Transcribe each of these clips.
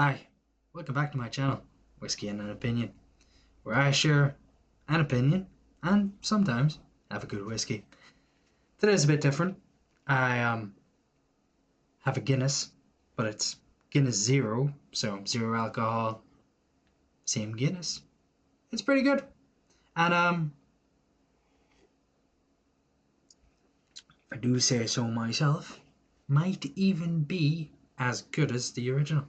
Hi, welcome back to my channel, Whiskey and an Opinion, where I share an opinion and sometimes have a good whiskey. Today's a bit different. I have a Guinness, but it's Guinness Zero, so zero alcohol, same Guinness. It's pretty good, and if I do say so myself, might even be as good as the original.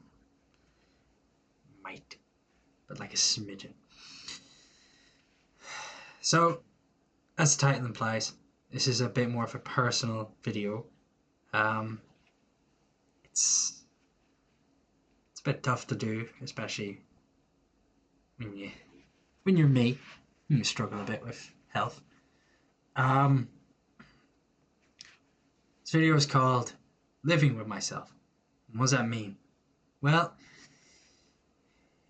Might, but like a smidgen. So, as the title implies, this is a bit more of a personal video. Um, it's it's a bit tough to do, especially when you're me, you struggle a bit with health. Um, this video is called "Living with Myself." What does that mean? Well,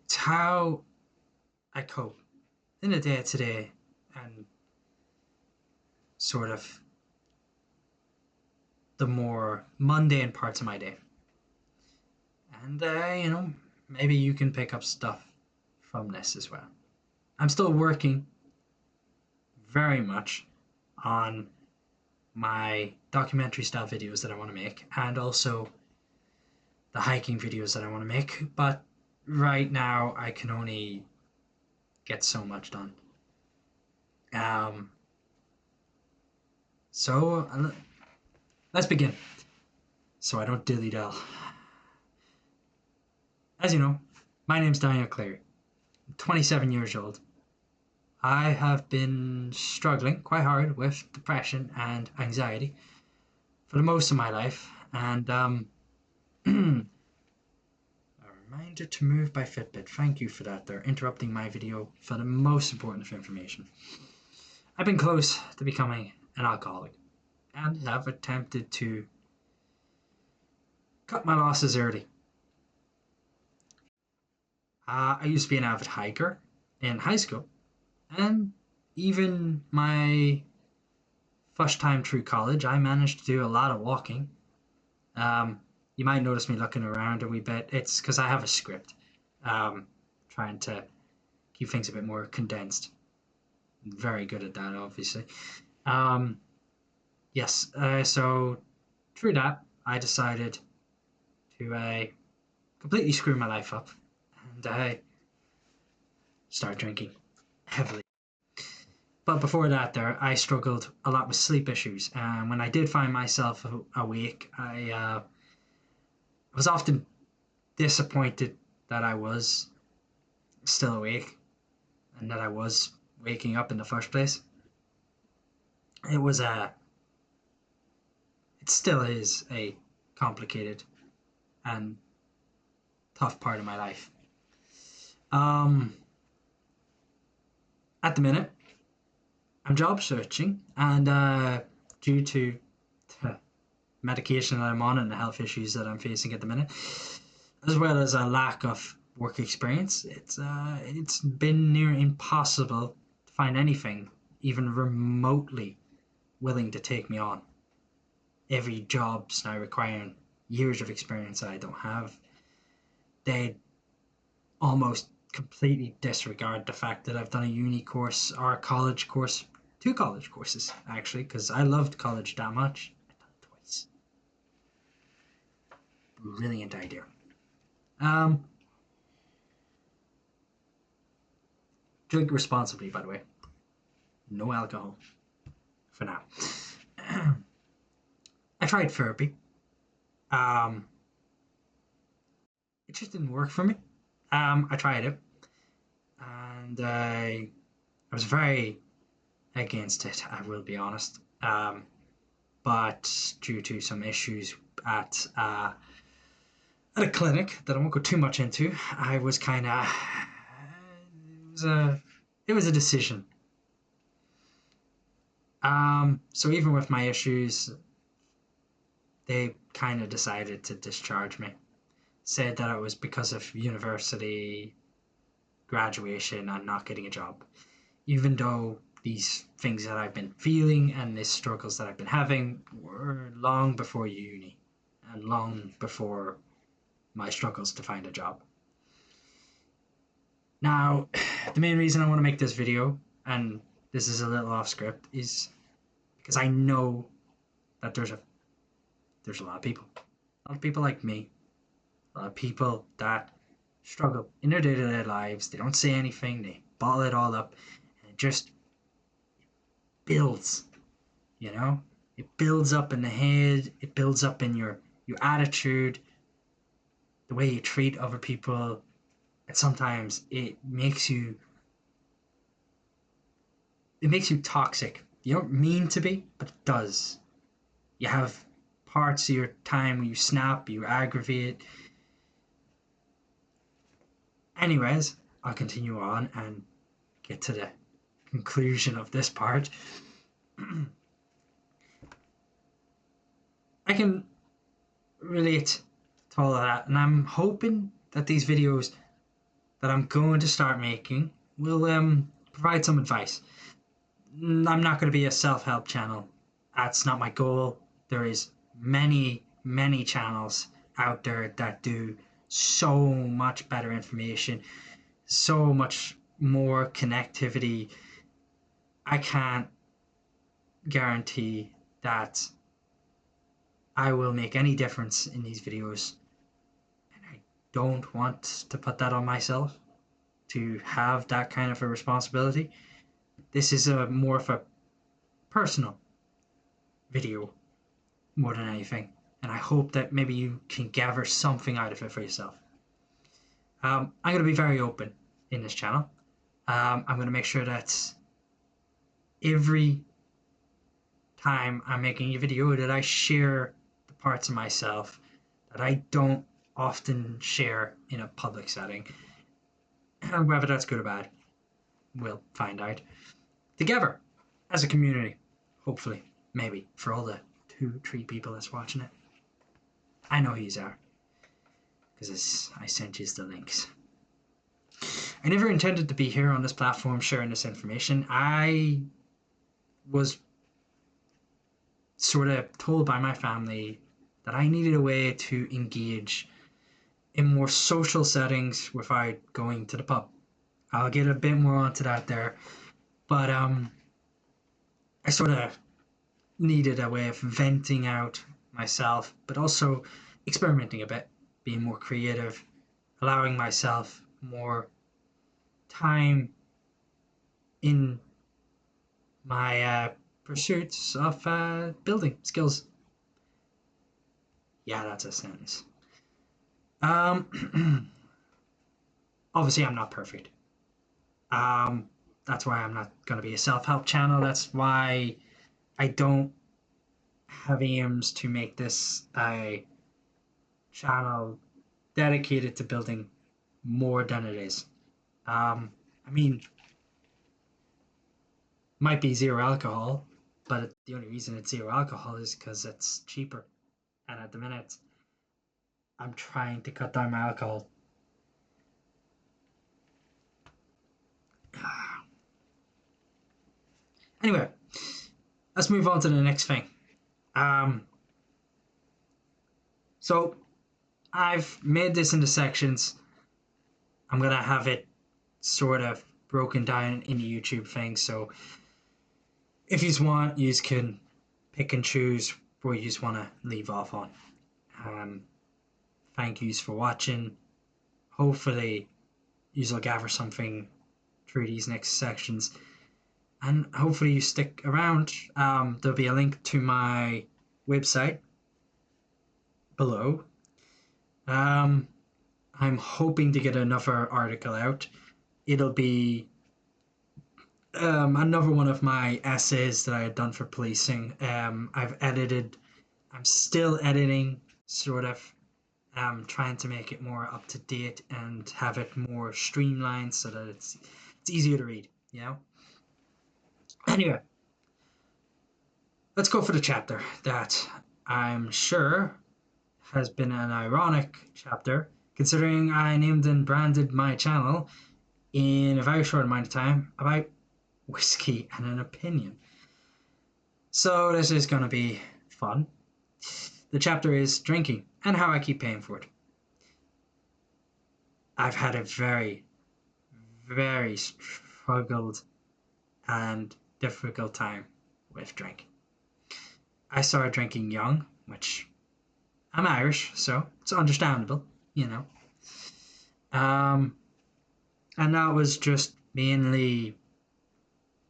it's how I cope in the day to day and sort of the more mundane parts of my day. And maybe you can pick up stuff from this as well. I'm still working very much on my documentary style videos that I want to make and also the hiking videos that I want to make, but right now I can only get so much done. Um, so let's begin so I don't dilly dal. As you know, my name's Daniel Cleary. I'm 27 years old. I have been struggling quite hard with depression and anxiety for the most of my life, and a reminder to move by Fitbit. Thank you for that. They're interrupting my video for the most important of information. I've been close to becoming an alcoholic and have attempted to cut my losses early. I used to be an avid hiker in high school, and even my first time through college, I managed to do a lot of walking. Um, you might notice me looking around a wee bit. It's because I have a script, um, trying to keep things a bit more condensed. I'm very good at that, obviously. Um, yes, so through that, I decided to completely screw my life up and start drinking heavily. But before that, I struggled a lot with sleep issues. And when I did find myself awake, I was often disappointed that I was still awake and that I was waking up in the first place. It was it still is a complicated and tough part of my life. Um, at the minute, I'm job searching, and due to the medication that I'm on and the health issues that I'm facing at the minute, as well as a lack of work experience, it's been near impossible to find anything even remotely willing to take me on. Every job's now requiring years of experience that I don't have. They almost completely disregard the fact that I've done a uni course or a college course, two college courses actually, because I loved college that much. I've done it twice. Brilliant idea. Um, Drink responsibly, by the way. No alcohol for now. I tried therapy. Um, it just didn't work for me. I tried it, and I was very against it. I will be honest. But due to some issues at uh, at a clinic that I won't go too much into, I was kind of it was a decision. So even with my issues, they kind of decided to discharge me. Said that it was because of university graduation and not getting a job, even though these things that I've been feeling and these struggles that I've been having were long before uni and long before my struggles to find a job. Now, the main reason I want to make this video, and this is a little off script, is because I know that there's a lot of people. A lot of people like me. A lot of people that struggle in their day-to-day lives. They don't say anything, they bottle it all up, and it just builds, you know? It builds up in the head, it builds up in your attitude, the way you treat other people, and sometimes it makes you toxic. You don't mean to be, but it does. You have parts of your time where you snap, you aggravate. Anyways, I'll continue on and get to the conclusion of this part. I can relate to all of that, and I'm hoping that these videos that I'm going to start making will provide some advice. I'm not going to be a self-help channel. That's not my goal. There is many channels out there that do so much better information, so much more connectivity. I can't guarantee that I will make any difference in these videos, and I don't want to put that on myself to have that kind of a responsibility. This is a more of a personal video more than anything, and I hope that maybe you can gather something out of it for yourself. I'm going to be very open in this channel. I'm going to make sure that every time I'm making a video that I share the parts of myself that I don't often share in a public setting. And whether that's good or bad, we'll find out together as a community, hopefully, maybe, for all the 2-3 people that's watching it. I know yous are, because I sent yous the links. I never intended to be here on this platform sharing this information. I was sort of told by my family that I needed a way to engage in more social settings without going to the pub. I'll get a bit more onto that there, but I sort of needed a way of venting out myself, but also experimenting a bit, being more creative, allowing myself more time in my pursuits of building skills. Yeah, that's a sentence. Obviously, I'm not perfect. That's why I'm not going to be a self-help channel. That's why I don't have aims to make this a channel dedicated to building more than it is. I mean, might be zero alcohol, but the only reason it's zero alcohol is because it's cheaper. And at the minute, I'm trying to cut down my alcohol. Anyway, let's move on to the next thing. So I've made this into sections. I'm gonna have it sort of broken down into YouTube things. So if you want, you can pick and choose where you just want to leave off on. Thank yous for watching. Hopefully, you'll gather something through these next sections, and hopefully you stick around. There'll be a link to my website below. I'm hoping to get another article out. It'll be another one of my essays that I had done for policing. I'm still editing, sort of. Trying to make it more up to date and have it more streamlined so that it's easier to read, you know? Anyway, let's go for the chapter that I'm sure has been an ironic chapter, considering I named and branded my channel in a very short amount of time about whiskey and an opinion. So this is going to be fun. The chapter is drinking and how I keep paying for it. I've had a very, very struggled and difficult time with drink. I started drinking young, which I'm Irish, so it's understandable, you know. Um, and that was just mainly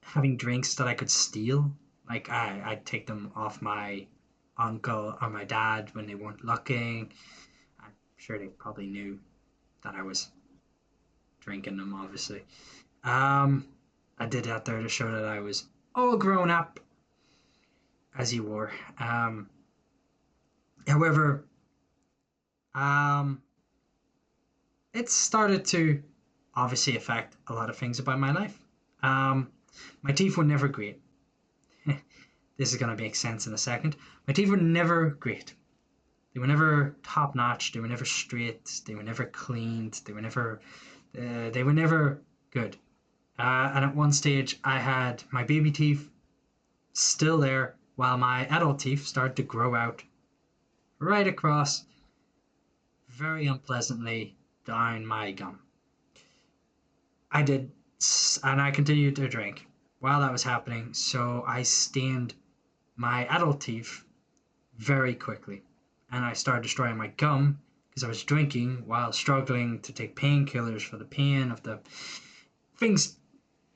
having drinks that I could steal. Like I'd take them off my uncle or my dad when they weren't looking. I'm sure they probably knew that I was drinking them, obviously. Um, I did that there to show that I was all grown up, as you were. However, um, it started to obviously affect a lot of things about my life. Um, my teeth were never great. This is going to make sense in a second. My teeth were never great. They were never top notch. They were never straight. They were never cleaned. They were never good. And at one stage, I had my baby teeth still there, while my adult teeth started to grow out right across, very unpleasantly, down my gum. I did, and I continued to drink while that was happening, so I stained my adult teeth very quickly, and I started destroying my gum because I was drinking while struggling to take painkillers for the pain of the things.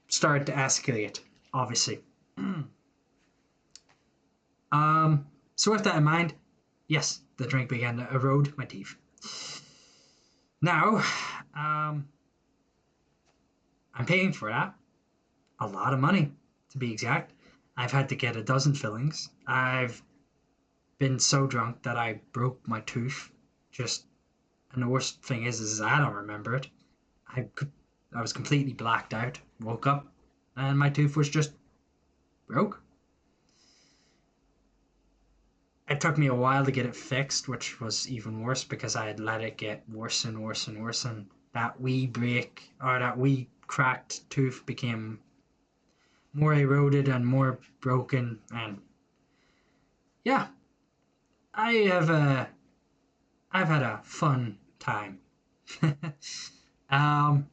Started to escalate, obviously. So with that in mind, yes, the drink began to erode my teeth. Now, um, I'm paying for that. A lot of money, to be exact. I've had to get a dozen fillings. I've been so drunk that I broke my tooth. Just, and the worst thing is I don't remember it. I, I was completely blacked out. Woke up, and my tooth was just broke. It took me a while to get it fixed, which was even worse because I had let it get worse and worse and worse, and that wee break or that wee cracked tooth became more eroded and more broken. And yeah, I have I've had a fun time. um,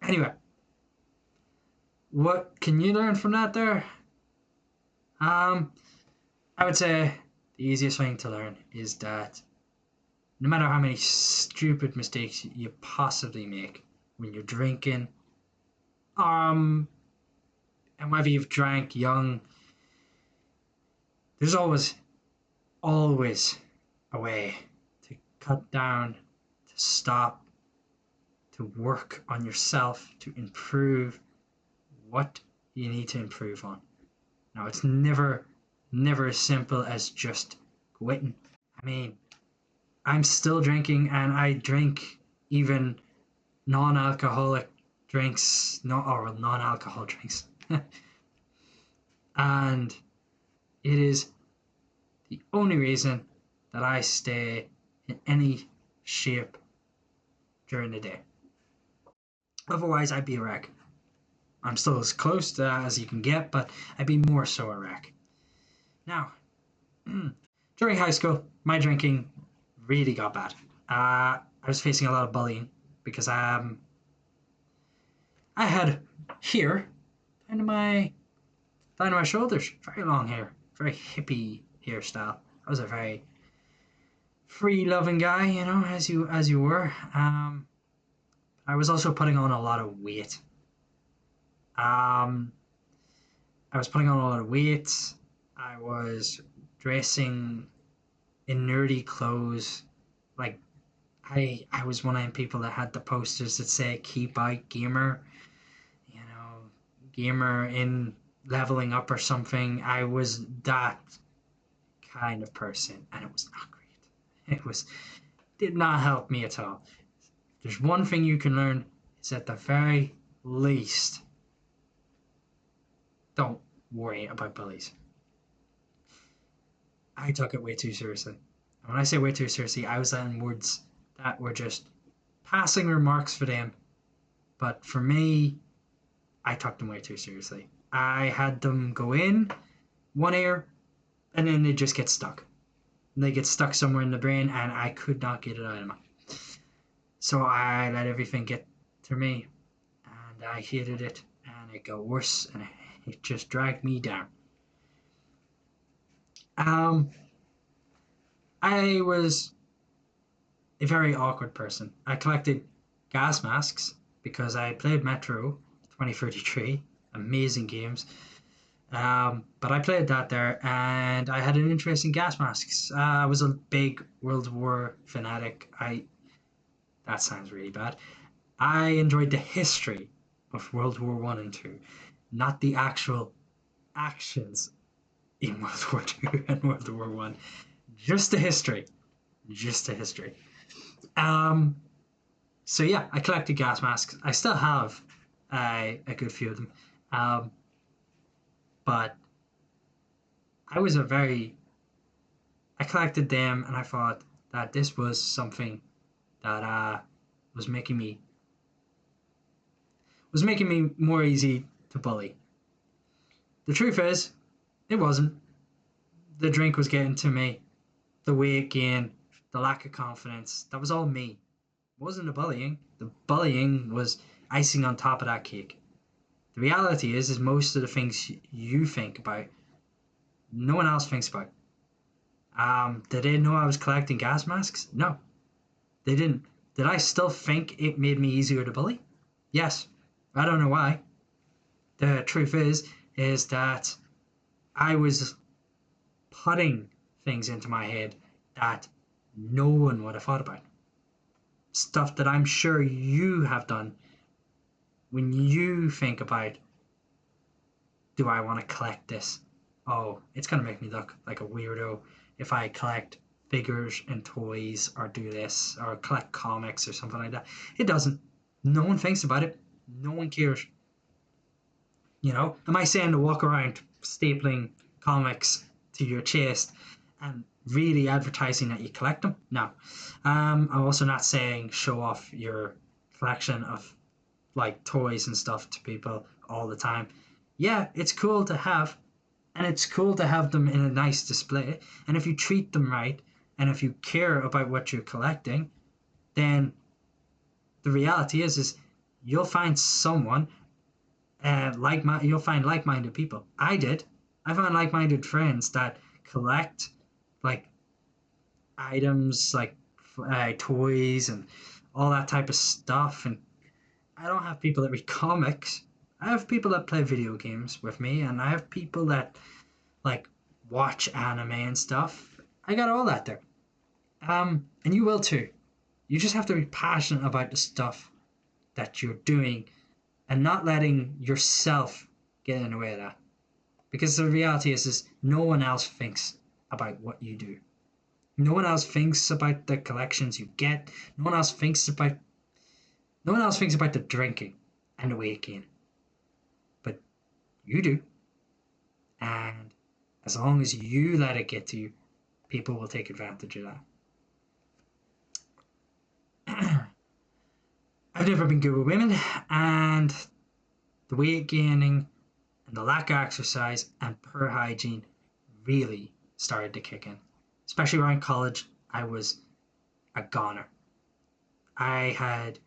anyway, what can you learn from that there? Um, I would say the easiest thing to learn is that no matter how many stupid mistakes you possibly make when you're drinking, um, and whether you've drank young, there's always a way to cut down, to stop, to work on yourself, to improve what you need to improve on. Now, it's never as simple as just quitting. I mean, I'm still drinking and I drink even non-alcoholic drinks, not or non-alcohol drinks. And it is the only reason that I stay in any shape during the day. Otherwise, I'd be a wreck. I'm still as close to that as you can get, but I'd be more so a wreck. Now, during high school, my drinking really got bad. I was facing a lot of bullying because I had hair down to my shoulders, very long hair, very hippie hairstyle. I was a very free loving guy, you know, as you were. I was also putting on a lot of weight. Um, I was putting on a lot of weight. I was dressing in nerdy clothes. Like I was one of them people that had the posters that say "Keep out gamer," you know, gamer in leveling up or something. I was that kind of person, and it was not great. It was did not help me at all. There's one thing you can learn is at the very least, don't worry about bullies. I took it way too seriously. And when I say way too seriously, I was saying words that were just passing remarks for them. But for me, I took them way too seriously. I had them go in one ear and then they just get stuck. And they get stuck somewhere in the brain and I could not get it out of my. So I let everything get to me. and I hated it, and it got worse, and it just dragged me down. Um, I was a very awkward person. I collected gas masks because I played Metro 2033, amazing games. But I played that there, and I had an interest in gas masks. I was a big World War fanatic. That sounds really bad. I enjoyed the history of World War One and Two, not the actual actions in World War Two and World War One. Just the history. Just the history. Um, so yeah, I collected gas masks. I still have a good few of them. Um, but I was a very I collected them, and I thought that this was something that was making me more easy to bully. The truth is, it wasn't. The drink was getting to me, the weight gain, the lack of confidence. That was all me. It wasn't the bullying. The bullying was icing on top of that cake. The reality is most of the things you think about, no one else thinks about. Did they know I was collecting gas masks? No, they didn't. Did I still think it made me easier to bully? Yes. I don't know why. The truth is that I was putting things into my head that no one would have thought about. Stuff that I'm sure you have done when you think about, do I want to collect this? Oh, it's going to make me look like a weirdo if I collect figures and toys or do this or collect comics or something like that. It doesn't. No one thinks about it. No one cares. Am I saying to walk around stapling comics to your chest and really advertising that you collect them? No. I'm also not saying show off your collection of like toys and stuff to people all the time. Yeah, it's cool to have, and it's cool to have them in a nice display. And if you treat them right, and if you care about what you're collecting, then the reality is you'll find someone you'll find like-minded people. I did. I found like-minded friends that collect like items like toys and all that type of stuff. And I don't have people that read comics. I have people that play video games with me, and I have people that like watch anime and stuff. I got all that there. And you will too. You just have to be passionate about the stuff that you're doing and not letting yourself get in the way of that. Because the reality is no one else thinks about what you do. No one else thinks about the collections you get. No one else thinks about the drinking and the weight gain. But you do. And as long as you let it get to you, people will take advantage of that. I've never been good with women, and the weight gaining and the lack of exercise and poor hygiene really started to kick in. Especially around college, I was a goner. I had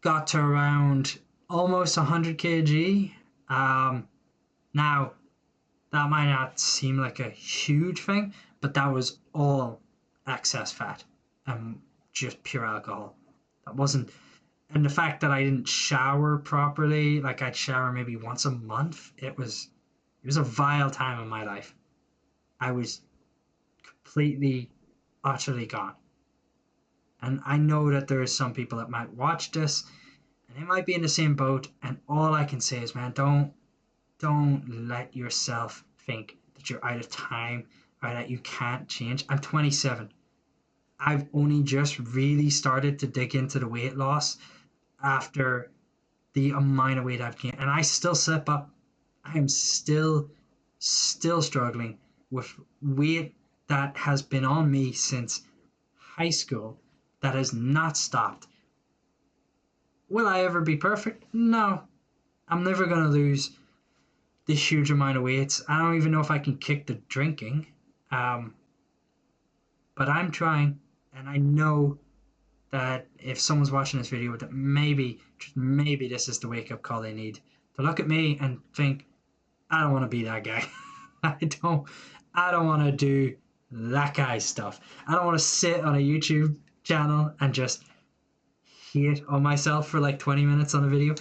got to around almost 100 kg. Now, that might not seem like a huge thing, but that was all excess fat and just pure alcohol. That wasn't, and the fact that I didn't shower properly, like I'd shower maybe once a month, it was a vile time in my life. I was completely, utterly gone. And I know that there is some people that might watch this and they might be in the same boat. And all I can say is, man, don't let yourself think that you're out of time or that you can't change. I'm 27. I've only just really started to dig into the weight loss after the amount of weight I've gained, and I still slip up. I am still struggling with weight that has been on me since high school that has not stopped. Will I ever be perfect? No. I'm never going to lose this huge amount of weight. I don't even know if I can kick the drinking. Um, but I'm trying, and I know that if someone's watching this video, that maybe maybe this is the wake up call they need to look at me and think, I don't want to be that guy. I don't I don't want to do that guy's stuff. I don't want to sit on a YouTube channel and just hate on myself for like 20 minutes on a video.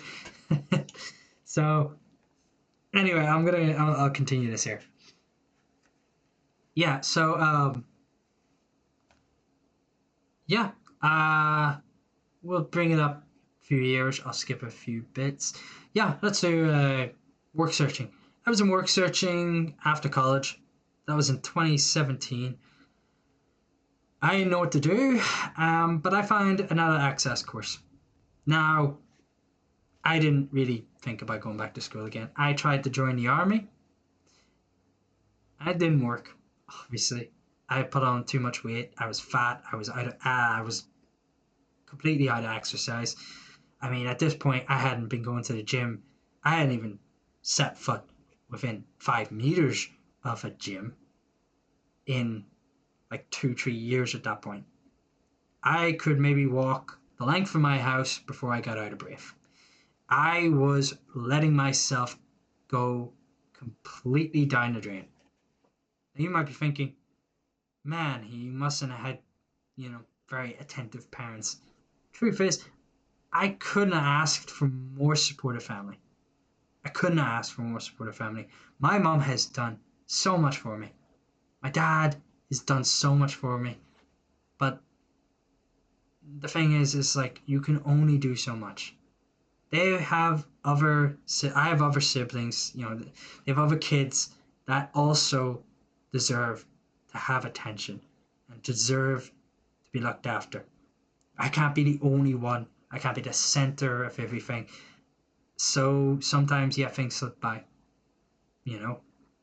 So anyway, I'll continue this here. Yeah, so yeah, we'll bring it up a few years. I'll skip a few bits. Yeah, let's do work searching. I was in work searching after college. That was in 2017. I didn't know what to do, but I found an adult access course. Now, I didn't really think about going back to school again. I tried to join the army. It didn't work, obviously. I put on too much weight. I was fat. I was completely out of exercise. I mean, at this point, I hadn't been going to the gym. I hadn't even set foot within 5 meters of a gym in like 2, 3 years at that point. I could maybe walk the length of my house before I got out of Brave. I was letting myself go completely down the drain. Now you might be thinking, man, he mustn't have had, very attentive parents. Truth is, I couldn't have asked for more supportive family. I couldn't have asked for more supportive family. My mom has done so much for me. My dad has done so much for me. But the thing is like you can only do so much. I have other siblings, they have other kids that also deserve to have attention and deserve to be looked after. I can't be the only one. I can't be the center of everything. So sometimes, yeah, things slip by.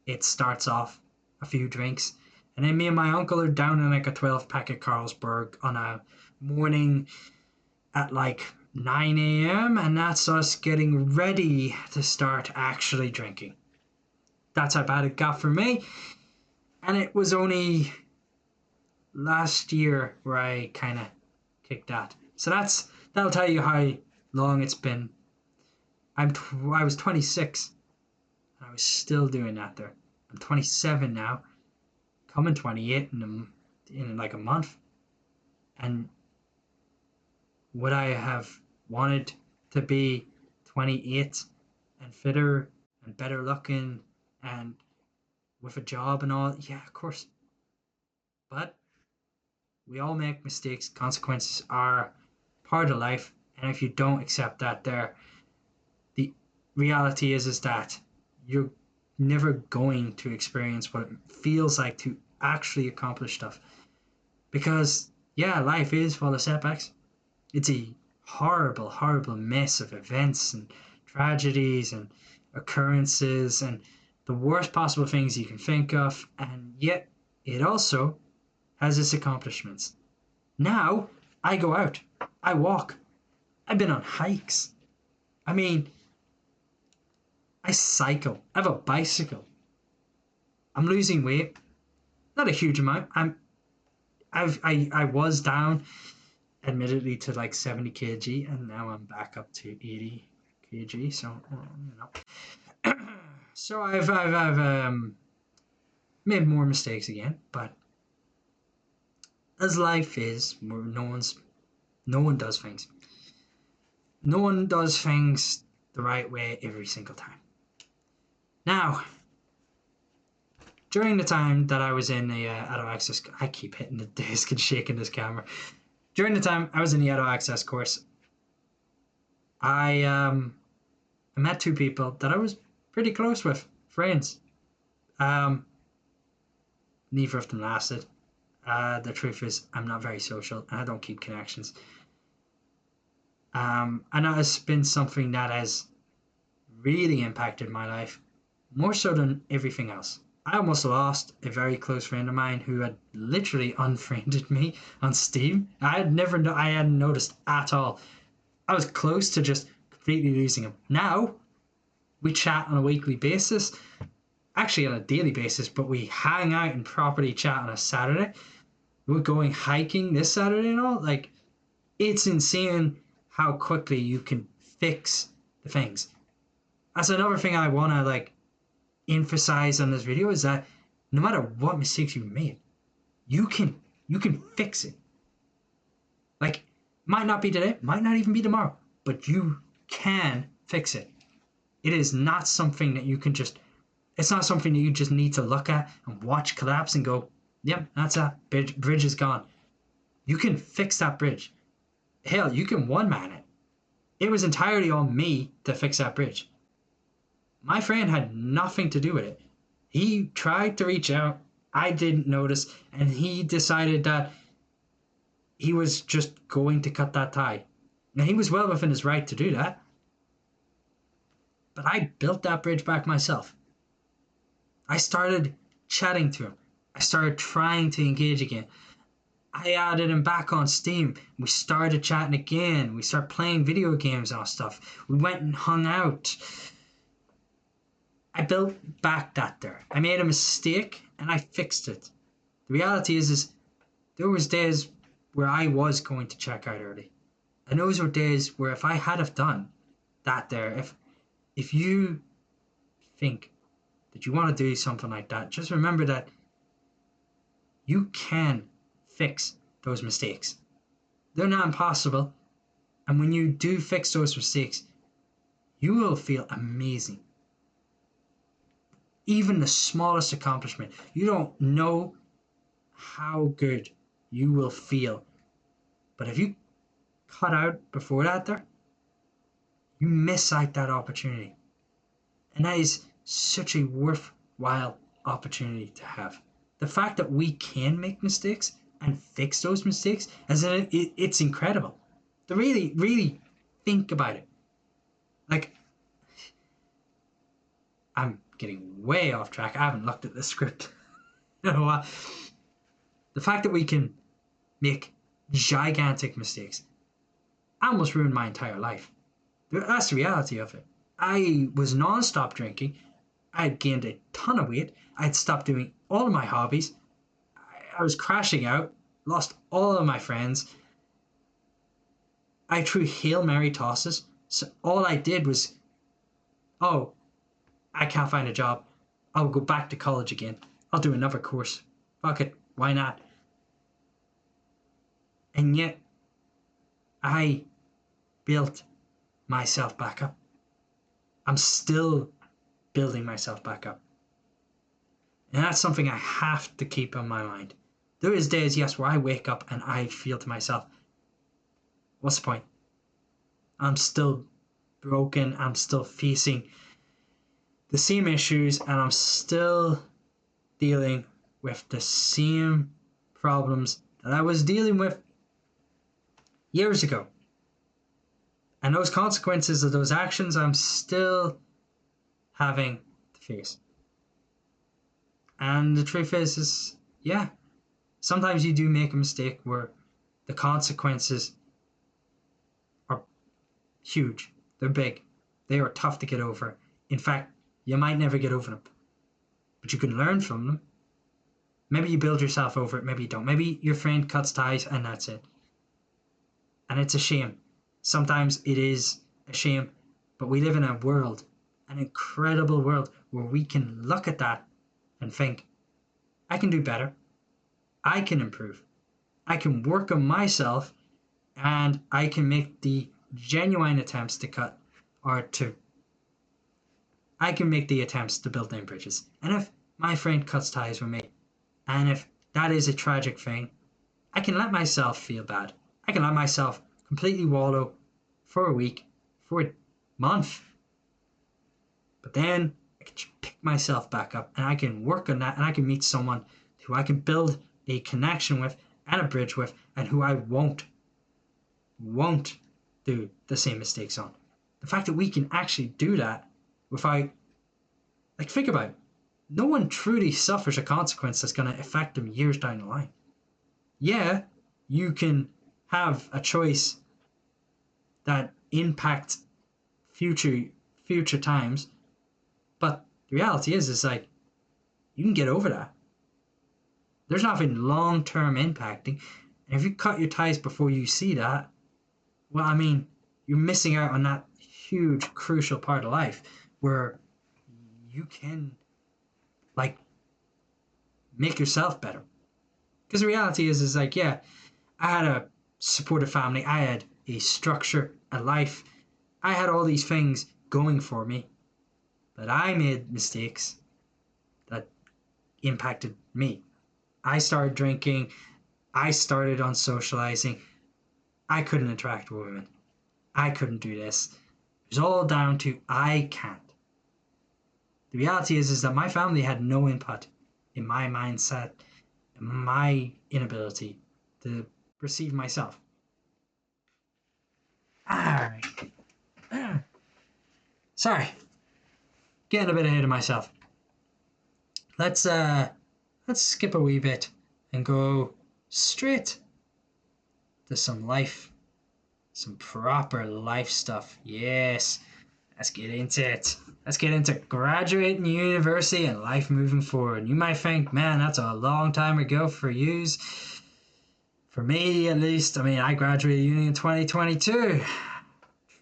It starts off a few drinks, and then me and my uncle are down in like a 12 pack of Carlsberg on a morning at like 9 a.m. and that's us getting ready to start actually drinking. That's how bad it got for me. And it was only last year where I kind of kicked that. So that'll tell you how long it's been. I was 26 and I was still doing that there. I'm 27 now, coming 28 in like a month. And would I have wanted to be 28 and fitter and better looking and with a job and all? Yeah, of course. But we all make mistakes. Consequences are part of life. And if you don't accept that there, the reality is that you're never going to experience what it feels like to actually accomplish stuff. Because, yeah, life is full of setbacks. It's a horrible, horrible mess of events and tragedies and occurrences and the worst possible things you can think of. And yet, it also has its accomplishments. Now, I go out. I walk. I've been on hikes. I mean, I cycle. I have a bicycle. I'm losing weight. Not a huge amount. I was down admittedly to like 70 kg and now I'm back up to 80 kg, so so I've made more mistakes again, but as life is, no one does things the right way every single time. Now, during the time that I was in the adult access, I keep hitting the disc and shaking this camera. During the time I was in the adult access course, I met two people that I was pretty close with, friends. Neither of them lasted. The truth is, I'm not very social and I don't keep connections. And that has been something that has really impacted my life, more so than everything else. I almost lost a very close friend of mine who had literally unfriended me on Steam. I hadn't noticed at all. I was close to just completely losing him. Now, we chat on a weekly basis, actually on a daily basis, but we hang out and properly chat on a Saturday. We're going hiking this Saturday and all. Like, it's insane how quickly you can fix the things. That's another thing I want to like emphasize on this video, is that no matter what mistakes you made, you can fix it. Like, might not be today, might not even be tomorrow, but you can fix it. It is not something that you can just, it's not something that you just need to look at and watch collapse and go, yep, that's that. Bridge is gone. You can fix that bridge. Hell, you can one man it. It was entirely on me to fix that bridge. My friend had nothing to do with it. He tried to reach out. I didn't notice, and he decided that he was just going to cut that tie. And he was well within his right to do that. But I built that bridge back myself. I started chatting to him. I started trying to engage again. I added him back on Steam. We started chatting again. We started playing video games and stuff. We went and hung out. I built back that there. I made a mistake and I fixed it. The reality is there was days where I was going to check out early. And those were days where if I had have done that there, if you think that you want to do something like that, just remember that you can fix those mistakes. They're not impossible. And when you do fix those mistakes, you will feel amazing. Even the smallest accomplishment, you don't know how good you will feel. But if you cut out before that there, you miss out that opportunity. And that is such a worthwhile opportunity to have. The fact that we can make mistakes and fix those mistakes, it's incredible. To really, really think about it. Like, I'm getting way off track. I haven't looked at the script. The fact that we can make gigantic mistakes almost ruined my entire life. That's the reality of it. I was non-stop drinking. I had gained a ton of weight. I had stopped doing all of my hobbies. I was crashing out, lost all of my friends. I threw Hail Mary tosses. So all I did was, oh, I can't find a job. I'll go back to college again. I'll do another course. Fuck it. Why not? And yet, I built myself back up. I'm still building myself back up. And that's something I have to keep on my mind. There is days, yes, where I wake up and I feel to myself, what's the point? I'm still broken. I'm still facing the same issues, and I'm still dealing with the same problems that I was dealing with years ago. And those consequences of those actions, I'm still having to face. And the truth is, yeah, sometimes you do make a mistake where the consequences are huge. They're big. They are tough to get over. In fact, you might never get over them. But you can learn from them. Maybe you build yourself over it, maybe you don't. Maybe your friend cuts ties and that's it. And it's a shame. Sometimes it is a shame, but we live in a world, an incredible world, where we can look at that and think, I can do better. I can improve. I can work on myself, and I can make the genuine attempts to cut, or to, I can make the attempts to build them bridges. And if my friend cuts ties with me, and if that is a tragic thing, I can let myself feel bad. I can let myself completely wallow for a week, for a month. But then I can pick myself back up and I can work on that, and I can meet someone who I can build a connection with and a bridge with, and who I won't do the same mistakes on. The fact that we can actually do that without, like, think about it. No one truly suffers a consequence that's going to affect them years down the line. Yeah, you can have a choice that impacts future times, but the reality is like, you can get over that. There's nothing long-term impacting, and if you cut your ties before you see that, well, I mean, you're missing out on that huge, crucial part of life where you can like make yourself better. Because the reality is like, yeah, I had a supportive family, I had a structure, a life, I had all these things going for me, but I made mistakes that impacted me. I started drinking, I started on socializing, I couldn't interact with women, I couldn't do this. It was all down to I can't. The reality is that my family had no input in my mindset, in my inability to perceive myself. Alright. Sorry. Getting a bit ahead of myself. Let's skip a wee bit and go straight to some life. Some proper life stuff. Yes. Let's get into it. Let's get into graduating university and life moving forward. You might think, man, that's a long time ago for yous. For me, at least, I mean, I graduated uni in 2022.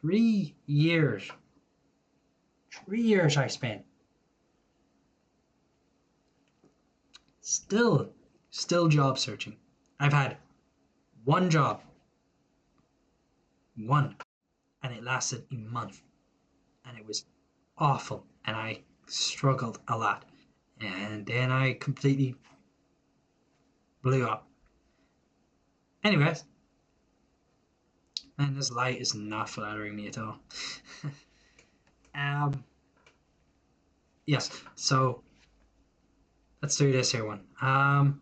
3 years. 3 years I spent. Still job searching. I've had one job. One. And it lasted a month. And it was awful. And I struggled a lot. And then I completely blew up. Anyways. Man, this light is not flattering me at all. Yes, so let's do this here one. I'm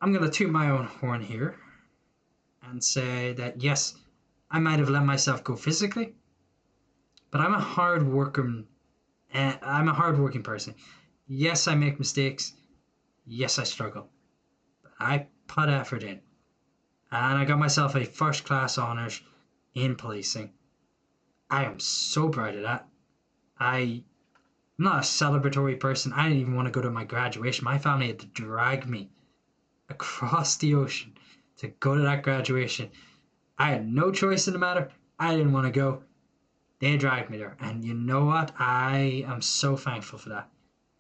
gonna toot my own horn here and say that yes, I might have let myself go physically, but I'm a hard worker. I'm a hard-working person. Yes, I make mistakes. Yes, I struggle. But I put effort in, and I got myself a first-class honours in policing. I am so proud of that. I'm not a celebratory person. I didn't even want to go to my graduation. My family had to drag me across the ocean to go to that graduation. I had no choice in the matter. I didn't want to go. They dragged me there. And you know what? I am so thankful for that.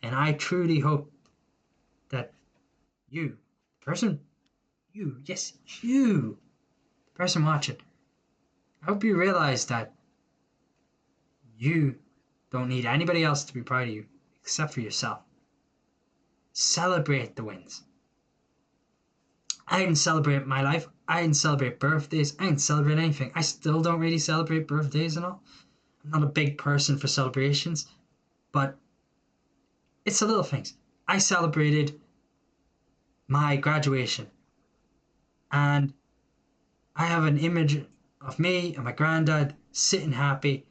And I truly hope that you, the person, yes, you, the person watching, I hope you realize that you don't need anybody else to be proud of you except for yourself. Celebrate the wins. I didn't celebrate my life. I didn't celebrate birthdays. I didn't celebrate anything. I still don't really celebrate birthdays and all. I'm not a big person for celebrations, but it's the little things. I celebrated my graduation, and I have an image of me and my granddad sitting happy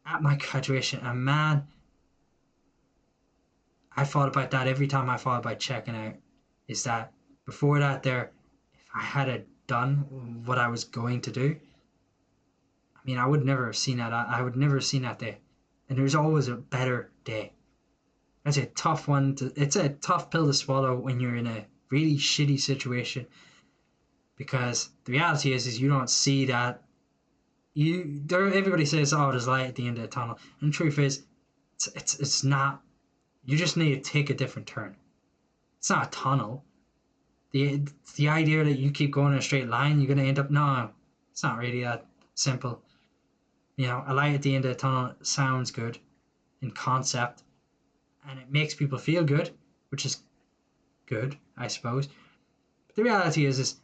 at my graduation, and man, I thought about that every time I thought about checking out. Is that before that, there, if I had done what I was going to do, I mean, I would never have seen that. I would never have seen that day. And there's always a better day. It's a tough one it's a tough pill to swallow when you're in a really shitty situation, because the reality is you don't see that. Everybody says, oh, there's light at the end of the tunnel, and the truth is it's not. You just need to take a different turn. It's not a tunnel. The idea that you keep going in a straight line, you're gonna end up, no, it's not really that simple. You know, a light at the end of the tunnel sounds good in concept, and it makes people feel good, which is good, I suppose. But the reality is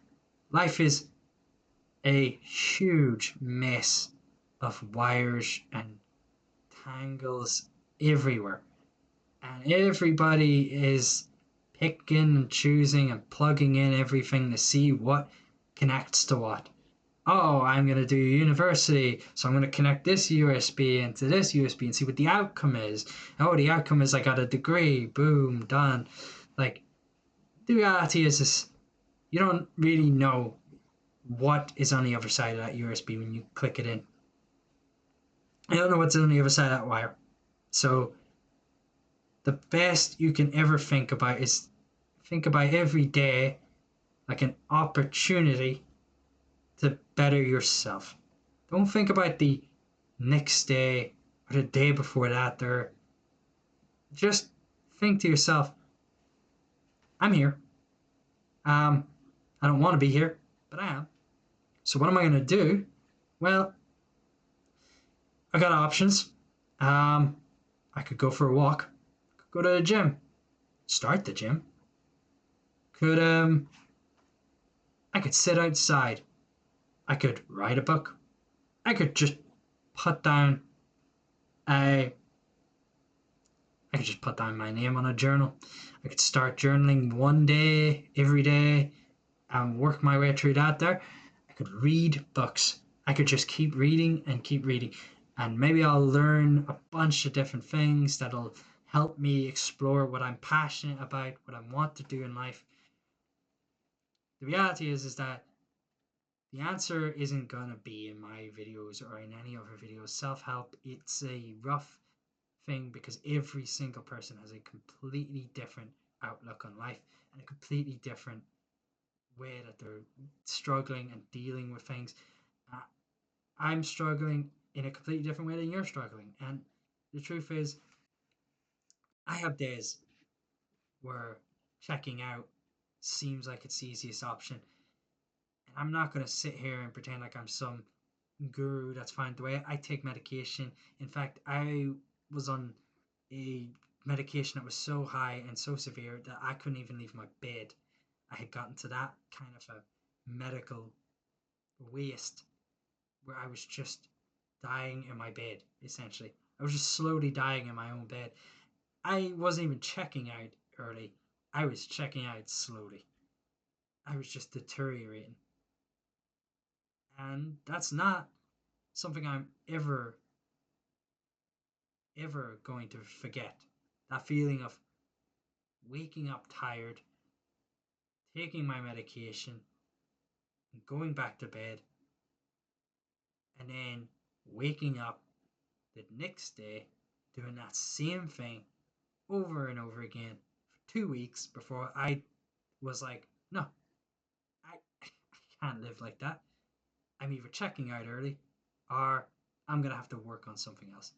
life is a huge mess of wires and tangles everywhere, and everybody is picking and choosing and plugging in everything to see what connects to what. Oh, I'm going to do university, so I'm going to connect this USB into this USB and see what the outcome is. Oh, the outcome is I got a degree, boom, done. Like, the reality is you don't really know what is on the other side of that USB when you click it in. I don't know what's on the other side of that wire. So, the best you can ever think about is think about every day like an opportunity to better yourself. Don't think about the next day or the day before that. Or just think to yourself, I'm here. Um, I don't want to be here, but I am. So what am I going to do? Well, I got options. Um, I could go for a walk. Could go to the gym. Start the gym. Could I could sit outside. I could write a book. I could just put down a I could just put down my name on a journal. I could start journaling one day, every day, and work my way through that there. I could read books. I could just keep reading and keep reading. And maybe I'll learn a bunch of different things that'll help me explore what I'm passionate about, what I want to do in life. The reality is that the answer isn't gonna be in my videos or in any other videos. Self-help, it's a rough thing because every single person has a completely different outlook on life and a completely different way that they're struggling and dealing with things. Uh, I'm struggling in a completely different way than you're struggling. And the truth is, I have days where checking out seems like it's the easiest option. And I'm not going to sit here and pretend like I'm some guru that's fine. The way I take medication, in fact, I was on a medication that was so high and so severe that I couldn't even leave my bed. I had gotten to that kind of a medical waste where I was just dying in my bed, essentially. I was just slowly dying in my own bed. I wasn't even checking out early. I was checking out slowly. I was just deteriorating. And that's not something I'm ever going to forget. That feeling of waking up tired, taking my medication, and going back to bed, and then waking up the next day doing that same thing over and over again for 2 weeks before I was like, no, I can't live like that. I'm either checking out early or I'm going to have to work on something else.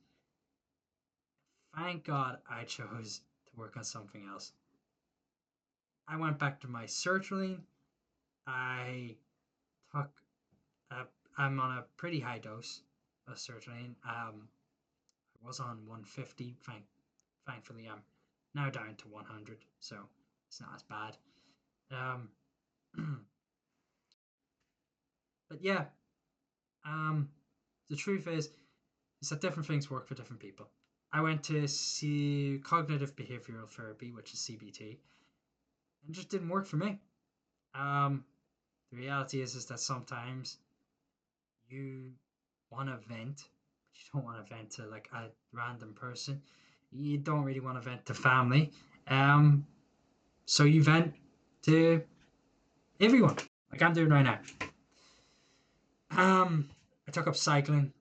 Thank God I chose to work on something else. I went back to my sertraline. I took, a, I'm on a pretty high dose of sertraline. I was on 150. Thankfully, I'm now down to 100, so it's not as bad. Um, but yeah, um, the truth is that different things work for different people. I went to see cognitive behavioral therapy, which is CBT, and it just didn't work for me. Um, the reality is that sometimes you want to vent, but you don't want to vent to like a random person. You don't really want to vent to family. Um, so you vent to everyone, like I'm doing right now. I took up cycling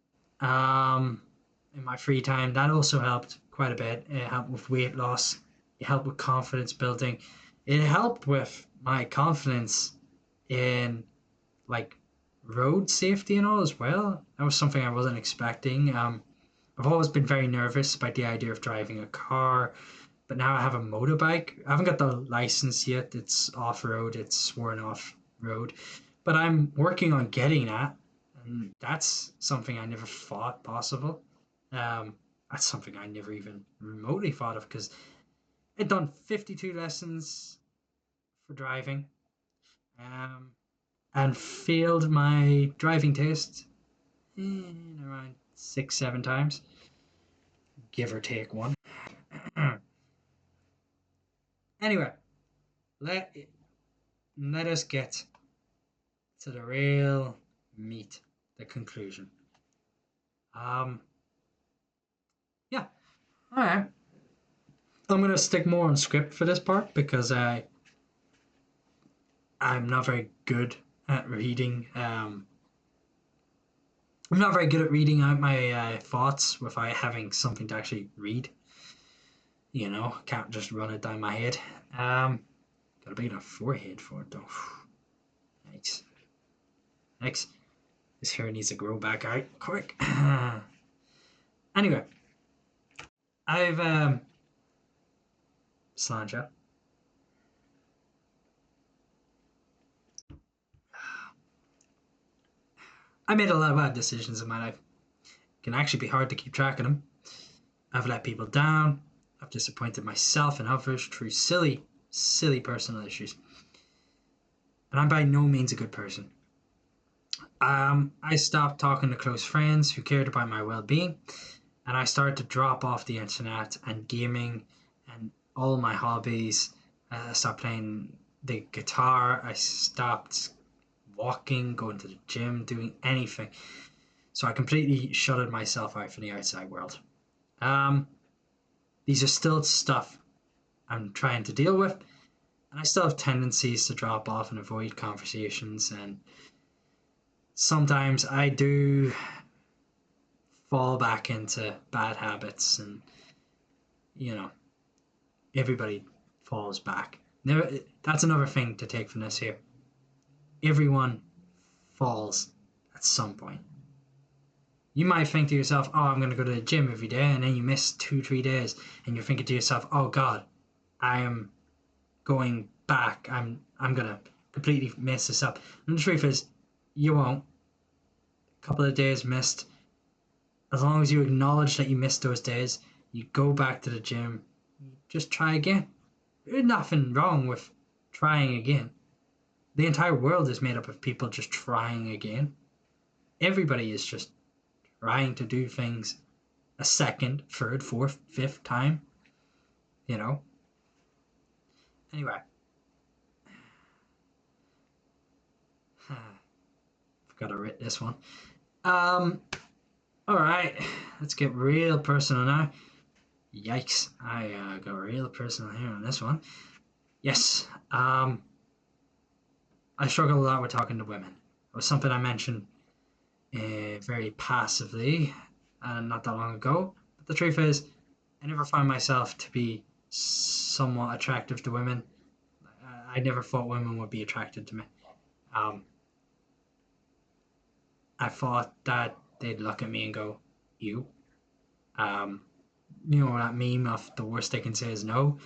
in my free time. That also helped quite a bit. It helped with weight loss. It helped with confidence building. It helped with my confidence in like road safety and all as well. That was something I wasn't expecting. I've always been very nervous about the idea of driving a car, but now I have a motorbike. I haven't got the license yet. It's off road. It's sworn off road, but I'm working on getting that, and that's something I never thought possible. Um, that's something I never even remotely thought of because I'd done 52 lessons for driving, um, and failed my driving test in around 6, 7 times, give or take one. Anyway, let let us get to the real meat, the conclusion. Um, yeah, all right. I'm gonna stick more on script for this part because I'm not very good at reading. I'm not very good at reading out my thoughts without having something to actually read. Can't just run it down my head. Got a big enough forehead for it though. X. This hair needs to grow back out quick. Anyway, I've Slancha. I made a lot of bad decisions in my life. It can actually be hard to keep track of them. I've let people down. I've disappointed myself and others through silly, silly personal issues. And I'm by no means a good person. I stopped talking to close friends who cared about my well being, and I started to drop off the internet and gaming and all my hobbies. I stopped playing the guitar. I stopped walking, going to the gym, doing anything. So I completely shutted myself out from the outside world. Um, these are still stuff I'm trying to deal with, and I still have tendencies to drop off and avoid conversations. And sometimes I do fall back into bad habits, and you know, everybody falls back. Never, that's another thing to take from this here. Everyone falls at some point. You might think to yourself, oh, I'm going to go to the gym every day, and then you miss 2, 3 days, and you're thinking to yourself, oh God, I am going back. I'm going to completely mess this up. And the truth is, you won't. A couple of days missed. As long as you acknowledge that you missed those days, you go back to the gym, just try again. There's nothing wrong with trying again. The entire world is made up of people just trying again. Everybody is just trying to do things a second, third, fourth, fifth time, you know? Anyway, forgot to write this one. Alright, let's get real personal now. Yikes, I got real personal here on this one. Yes, I struggle a lot with talking to women. It was something I mentioned very passively not that long ago. But the truth is, I never found myself to be somewhat attractive to women. I never thought women would be attracted to me. Um, I thought that they'd look at me and go, "You." Um, you know that meme of the worst they can say is no.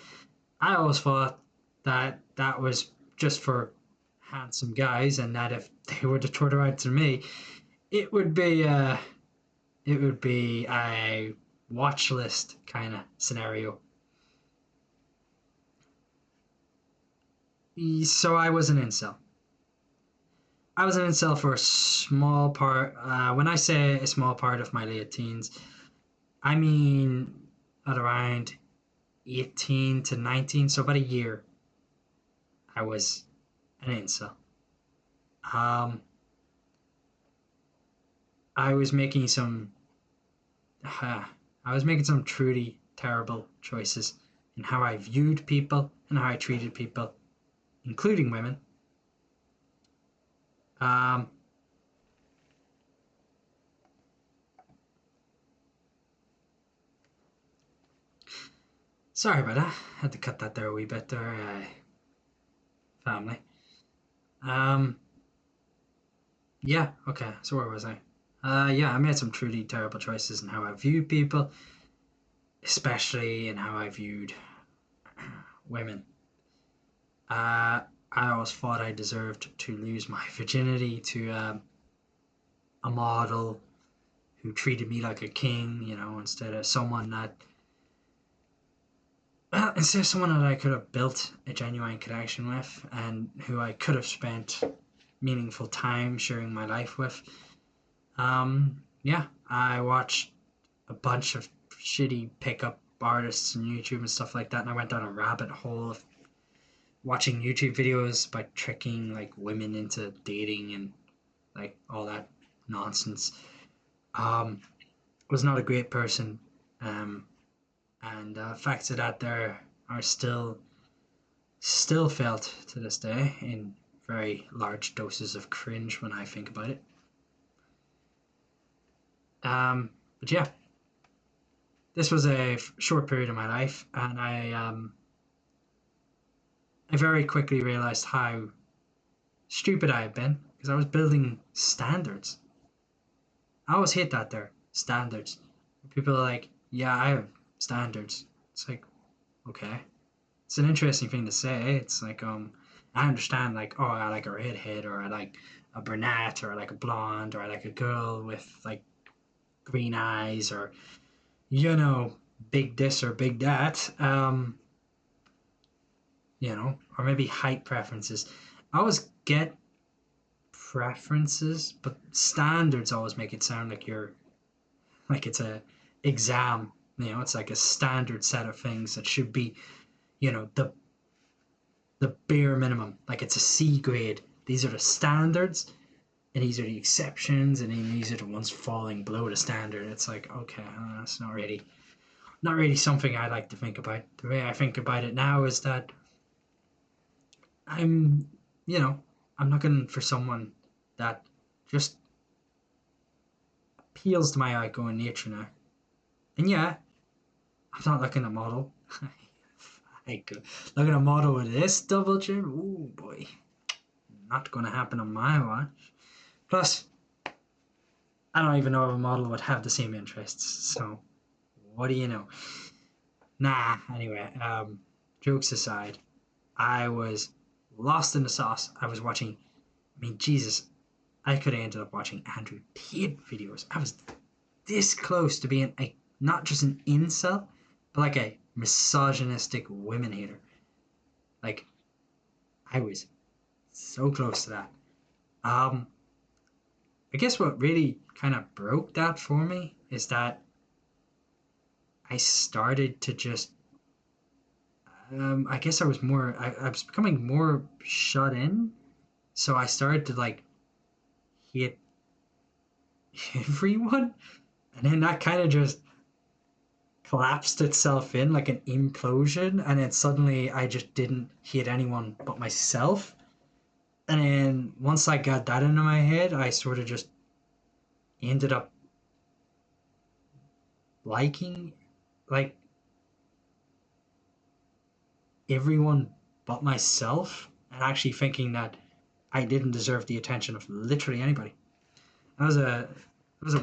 I always thought that that was just for handsome guys, and that if they were to throw it out to me, it would be a watch list kind of scenario. So I was an incel. I was an incel for a small part. When I say a small part of my late teens, I mean at around 18 to 19, so about a year, I was an incel. Um, I was making some, uh, I was making some truly terrible choices in how I viewed people and how I treated people, including women. Um, Sorry about that. Had to cut that there a wee bit there, family. Um, yeah, okay, so where was I? Yeah, I made some truly terrible choices in how I viewed people, especially in how I viewed women. Uh, I always thought I deserved to lose my virginity to a model who treated me like a king, instead of someone that, well, instead of someone that I could have built a genuine connection with and who I could have spent meaningful time sharing my life with. Yeah, I watched a bunch of shitty pickup artists on YouTube and stuff like that, and I went down a rabbit hole of watching YouTube videos by tricking like women into dating and like all that nonsense. Was not a great person, um, and facts of that there are still felt to this day in very large doses of cringe when I think about it. But yeah, this was a short period of my life, and I very quickly realized how stupid I had been because I was building standards. I always hate that there, standards. People are like, yeah, I have standards. It's like, okay. It's an interesting thing to say. It's like, I understand like, oh, I like a redhead, or I like a brunette, or I like a blonde, or I like a girl with like green eyes, or you know, big this or big that. Or maybe height preferences. I always get preferences, but standards always make it sound like you're like it's a exam. It's like a standard set of things that should be, the bare minimum. Like it's a C grade. These are the standards, and these are the exceptions, and then these are the ones falling below the standard. It's like, okay, that's not really something I like to think about. The way I think about it now is that I'm, you know, I'm looking for someone that just appeals to my outgoing nature now. And yeah, I'm not looking at model. I could look at a model with this double chin. Oh boy, not going to happen on my watch. Plus, I don't even know if a model would have the same interests. So, what do you know? Nah. Anyway, jokes aside, I was lost in the sauce. I was watching. I mean, Jesus, I could have ended up watching Andrew Tate videos. I was this close to being not just an incel, but like a misogynistic women hater. Like I was so close to that. Um, I guess what really kind of broke that for me is that I started to just. I guess I was more. I was becoming more shut in, so I started to like hate everyone, and then that kind of just collapsed itself in like an implosion, and then suddenly I just didn't hate anyone but myself. And then once I got that into my head, I sort of just ended up liking like everyone but myself, and actually thinking that I didn't deserve the attention of literally anybody. That was a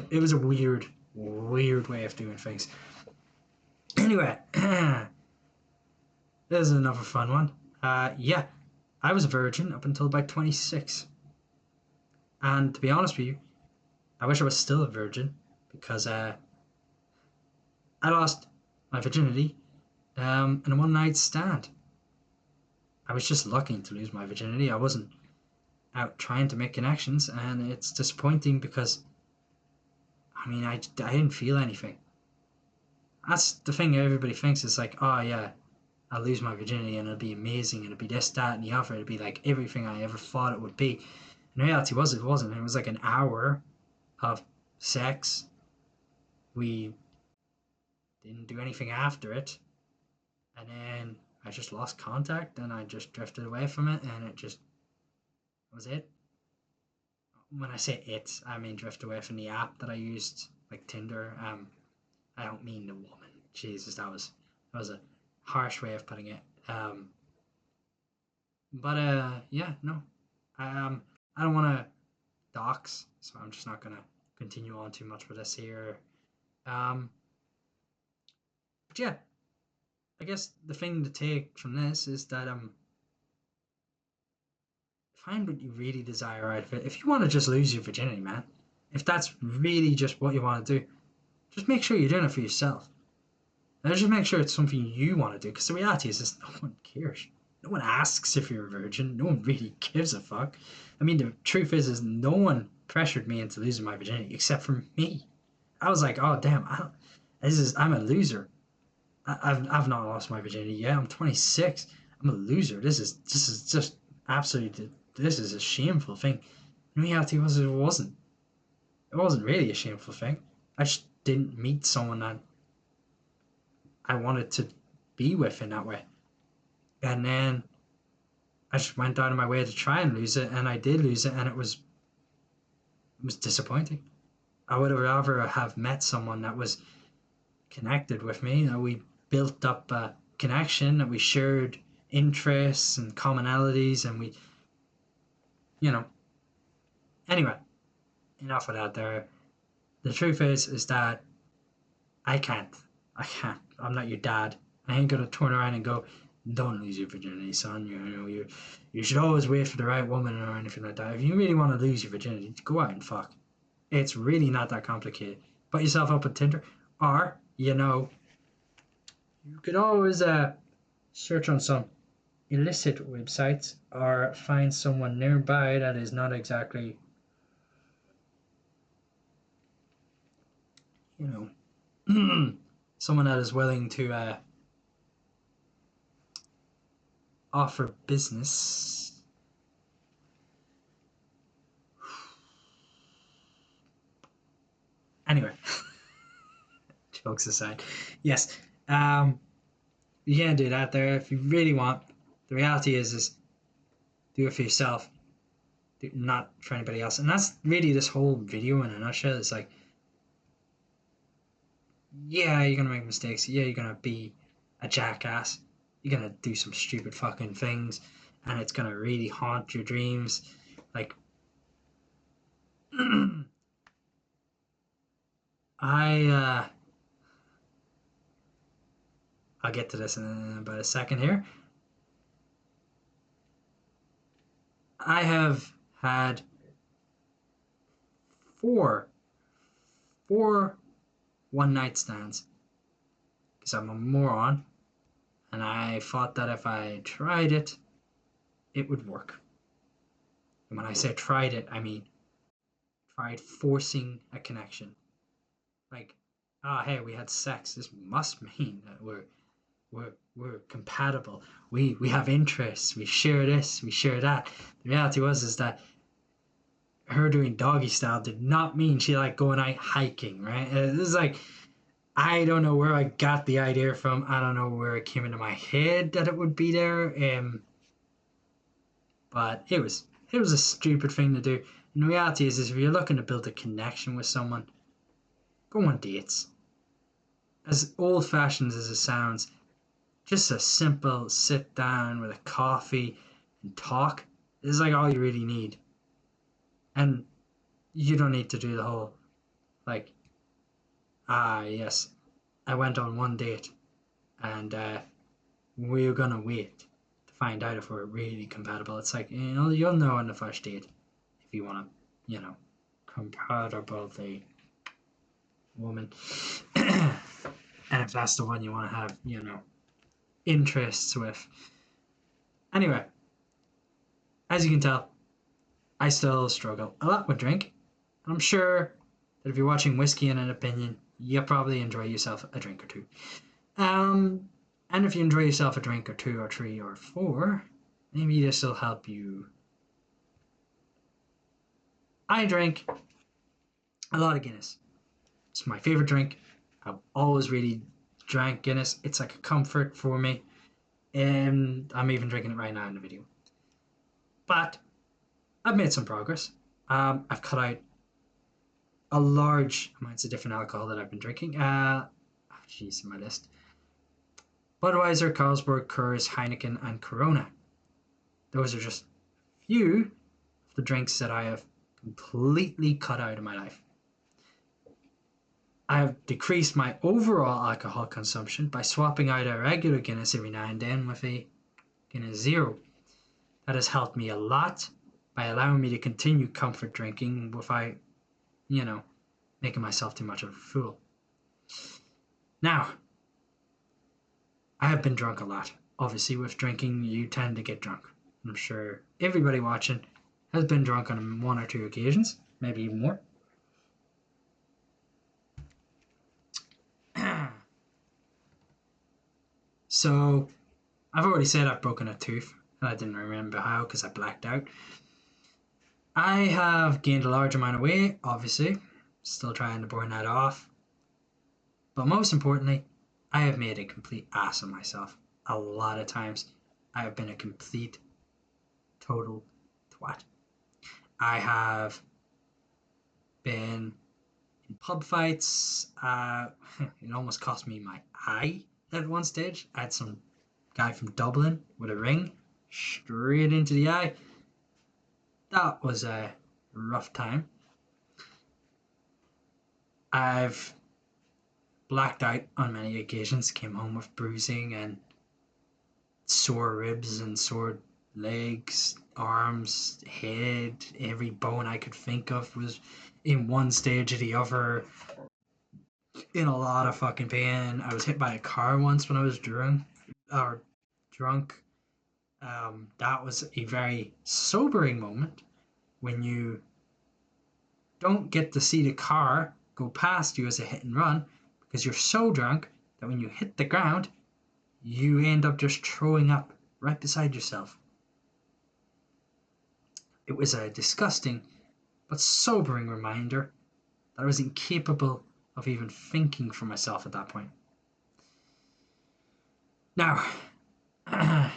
it was a weird weird way of doing things. Anyway, this is another fun one. Yeah, I was a virgin up until about 26. And to be honest with you, I wish I was still a virgin because I lost my virginity in a one night stand. I was just lucky to lose my virginity. I wasn't out trying to make connections, and it's disappointing because I mean, I didn't feel anything. That's the thing everybody thinks is like, oh yeah, I'll lose my virginity and it'll be amazing and it'll be this, that, and the other. It'll be like everything I ever thought it would be. In reality, it wasn't. It was like an hour of sex. We didn't do anything after it, and then I just lost contact and I just drifted away from it, and it just was it. When I say it, I mean drift away from the app that I used, like Tinder. I don't mean the woman. Jesus, that was a harsh way of putting it. But yeah, no, I don't want to dox, so I'm just not gonna continue on too much with this here. Um, but yeah, I guess the thing to take from this is that find what you really desire out of it. If you want to just lose your virginity, man, if that's really just what you want to do, just make sure you're doing it for yourself. And just make sure it's something you want to do. Because the reality is no one cares. No one asks if you're a virgin. No one really gives a fuck. I mean, the truth is no one pressured me into losing my virginity except for me. I was like, oh damn, I'm a loser. I've not lost my virginity yet. I'm 26. I'm a loser. This is just absolutely, this is a shameful thing. In reality, it wasn't. It wasn't really a shameful thing. I just didn't meet someone that I wanted to be with in that way. And then I just went out of my way to try and lose it, and I did lose it, and it was disappointing. I would have rather have met someone that was connected with me. We built up a connection, that we shared interests and commonalities, and we, you know, Anyway, enough of that there. The truth is that I can't. I can't. I'm not your dad. I ain't gonna turn around and go, don't lose your virginity, son. You should always wait for the right woman or anything like that. If you really want to lose your virginity, go out and fuck. It's really not that complicated. Put yourself up on Tinder, or you could always search on some illicit websites or find someone nearby that is not exactly, you know, someone that is willing to offer business. Anyway, jokes aside, yes, you can do that there if you really want. The reality is do it for yourself, not for anybody else, and that's really this whole video in a nutshell. It's like, yeah, you're gonna make mistakes. Yeah, you're gonna be a jackass. You're gonna do some stupid fucking things, and it's gonna really haunt your dreams. Like, I I'll get to this in about a second here. I have had four four one night stands because I'm a moron, and I thought that if I tried it, it would work. And when I say tried it, I mean tried forcing a connection. Like, oh hey, we had sex. This must mean that we're compatible. We have interests. We share this. We share that. The reality is that her doing doggy style did not mean she liked going out hiking. Right? This is like, I don't know where I got the idea from. I don't know where it came into my head that it would be there. But it was a stupid thing to do. And the reality is if you're looking to build a connection with someone, go on dates. As old fashioned as it sounds, just a simple sit down with a coffee and talk is like all you really need. And you don't need to do the whole, like, yes, I went on one date and we're gonna wait to find out if we're really compatible. It's like, you'll know on the first date if you want to, compatible the woman. And if that's the one you want to have, interests with. Anyway, as you can tell, I still struggle a lot with drink. I'm sure that if you're watching Whiskey and an Opinion, you'll probably enjoy yourself a drink or two. And if you enjoy yourself a drink or two or three or four, maybe this will help you. I drink a lot of Guinness. It's my favorite drink. I've always really drank Guinness. It's like a comfort for me. And I'm even drinking it right now in the video. But I've made some progress. I've cut out a large amounts of different alcohol that I've been drinking. Jeez, my list. Budweiser, Carlsberg, Coors, Heineken, and Corona. Those are just a few of the drinks that I have completely cut out of my life. I have decreased my overall alcohol consumption by swapping out a regular Guinness every now and then with a Guinness Zero. That has helped me a lot by allowing me to continue comfort drinking without, making myself too much of a fool. Now, I have been drunk a lot. Obviously, with drinking, you tend to get drunk. I'm sure everybody watching has been drunk on one or two occasions, maybe even more. So, I've already said I've broken a tooth, and I didn't remember how because I blacked out. I have gained a large amount of weight, obviously, still trying to burn that off. But most importantly, I have made a complete ass of myself. A lot of times, I have been a complete, total twat. I have been in pub fights. It almost cost me my eye at one stage. I had some guy from Dublin with a ring straight into the eye. That was rough time. I've blacked out on many occasions, came home with bruising and sore ribs and sore legs, arms, head, every bone I could think of was in one stage or the other, in a lot of fucking pain. I was hit by a car once when I was drunk. That was a very sobering moment when you don't get to see the car go past you as a hit and run because you're so drunk that when you hit the ground, you end up just throwing up right beside yourself. It was a disgusting but sobering reminder that I was incapable of even thinking for myself at that point. Now, the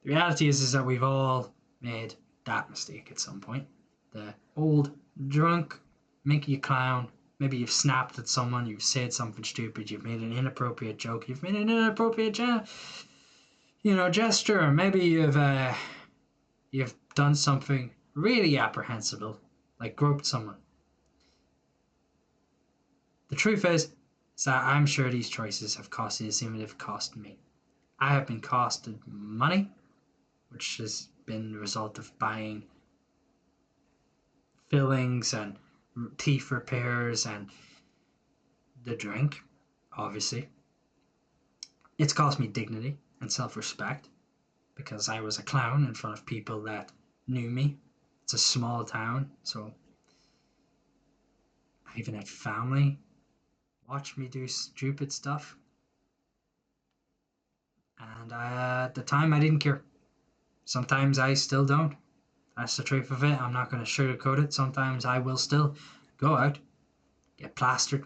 reality is that we've all made that mistake at some point. The old drunk, make you clown. Maybe you've snapped at someone, you've said something stupid, you've made an inappropriate joke, you've made an inappropriate, gesture, or maybe you've done something really apprehensible, like groped someone. The truth is that I'm sure these choices have cost you the same as they've cost me. I have been costed money, which has been the result of buying fillings and teeth repairs and the drink, obviously. It's cost me dignity and self-respect because I was a clown in front of people that knew me. It's a small town, so I even had family watch me do stupid stuff. And at the time, I didn't care. Sometimes I still don't. That's the truth of it. I'm not going to sugarcoat it. Sometimes I will still go out, get plastered.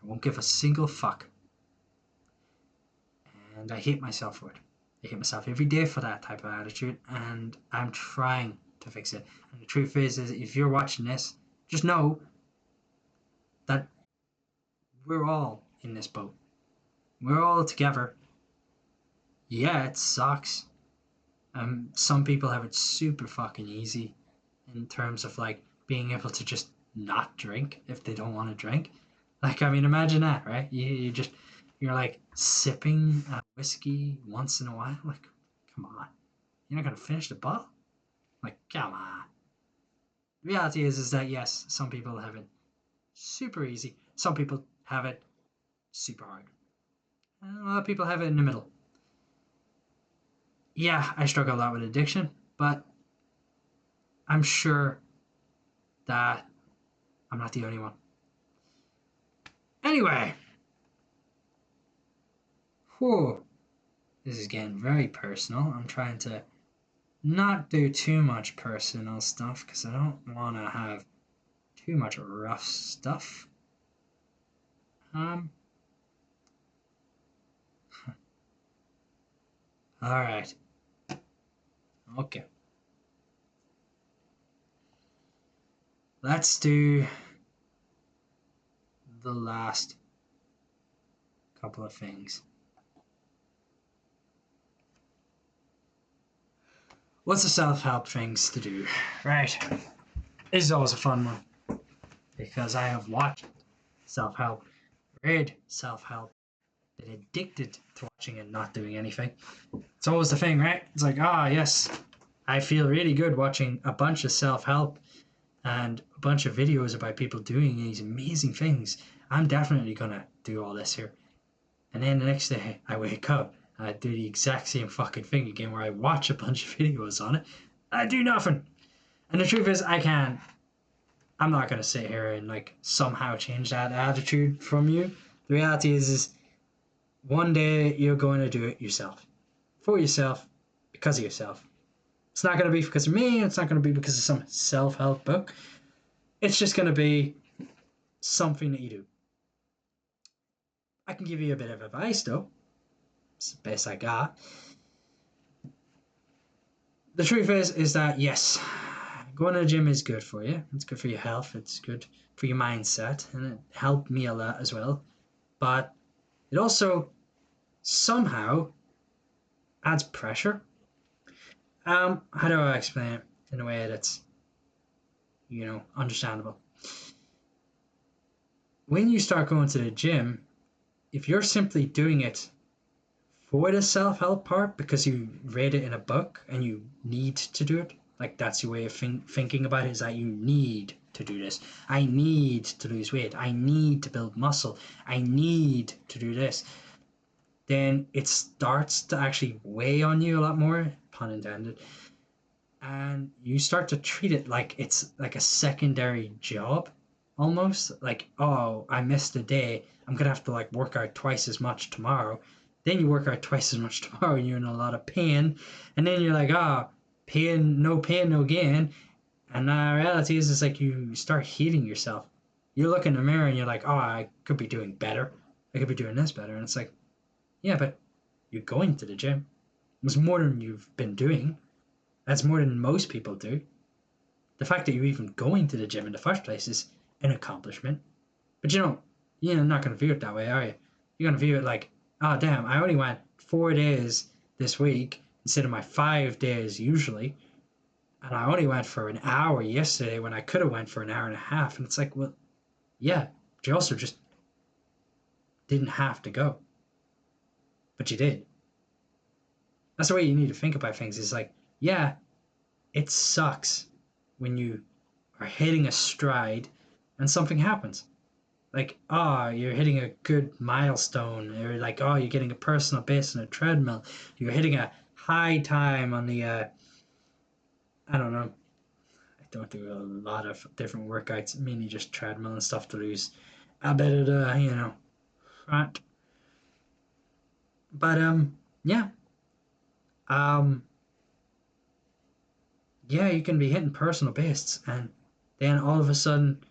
I won't give a single fuck. And I hate myself for it. I hate myself every day for that type of attitude, and I'm trying to fix it. And the truth is if you're watching this, just know that we're all in this boat. We're all together. Yeah, it sucks. Some people have it super fucking easy in terms of like being able to just not drink if they don't want to drink. Like, I mean, imagine that, right? You're like sipping whiskey once in a while. Like, come on, you're not gonna finish the bottle. Like, come on. The reality is that yes, some people have it super easy. Some people have it super hard. And a lot of people have it in the middle. Yeah, I struggle a lot with addiction, but I'm sure that I'm not the only one. Anyway, whew, this is getting very personal. I'm trying to not do too much personal stuff because I don't want to have too much rough stuff. Um, all right. Okay. Let's do the last couple of things. What's the self-help things to do? Right. This is always a fun one because I have watched self-help, read self-help, been addicted to watching and not doing anything. It's always the thing, right? It's like, yes, I feel really good watching a bunch of self-help and a bunch of videos about people doing these amazing things. I'm definitely gonna do all this here. And then the next day I wake up and I do the exact same fucking thing again where I watch a bunch of videos on it. I do nothing. And the truth is I'm not gonna sit here and like somehow change that attitude from you. The reality is one day you're going to do it yourself. For yourself, because of yourself. It's not going to be because of me, it's not going to be because of some self-help book. It's just going to be something that you do. I can give you a bit of advice though. It's the best I got. The truth is that yes, going to the gym is good for you. It's good for your health. It's good for your mindset, and it helped me a lot as well. But it also somehow adds pressure. How do I explain it in a way that's understandable. When you start going to the gym, if you're simply doing it for the self-help part because you read it in a book and you need to do it, like that's your way of thinking about it, is that you need to do this. I need to lose weight. I need to build muscle. I need to do this. Then it starts to actually weigh on you a lot more, pun intended. And you start to treat it like it's like a secondary job almost. Like, oh, I missed a day. I'm going to have to like work out twice as much tomorrow. Then you work out twice as much tomorrow and you're in a lot of pain. And then you're like, oh, pain, no gain. And the reality is, it's like you start hating yourself. You look in the mirror and you're like, oh, I could be doing better. I could be doing this better. And it's like, yeah, but you're going to the gym. It's more than you've been doing. That's more than most people do. The fact that you're even going to the gym in the first place is an accomplishment. But you're not going to view it that way, are you? You're going to view it like, oh, damn, I only went 4 days this week instead of my 5 days usually. And I only went for an hour yesterday when I could have went for an hour and a half. And it's like, well, yeah, but you also just didn't have to go. But you did. That's the way you need to think about things. Is like, yeah, it sucks when you are hitting a stride and something happens. Like, oh, you're hitting a good milestone, or like, oh, you're getting a personal best on a treadmill. You're hitting a high time on the, I don't know. I don't do a lot of different workouts, mainly just treadmill and stuff to lose a bit of the, fat. But, yeah. Um, yeah, you can be hitting personal bests, and then all of a sudden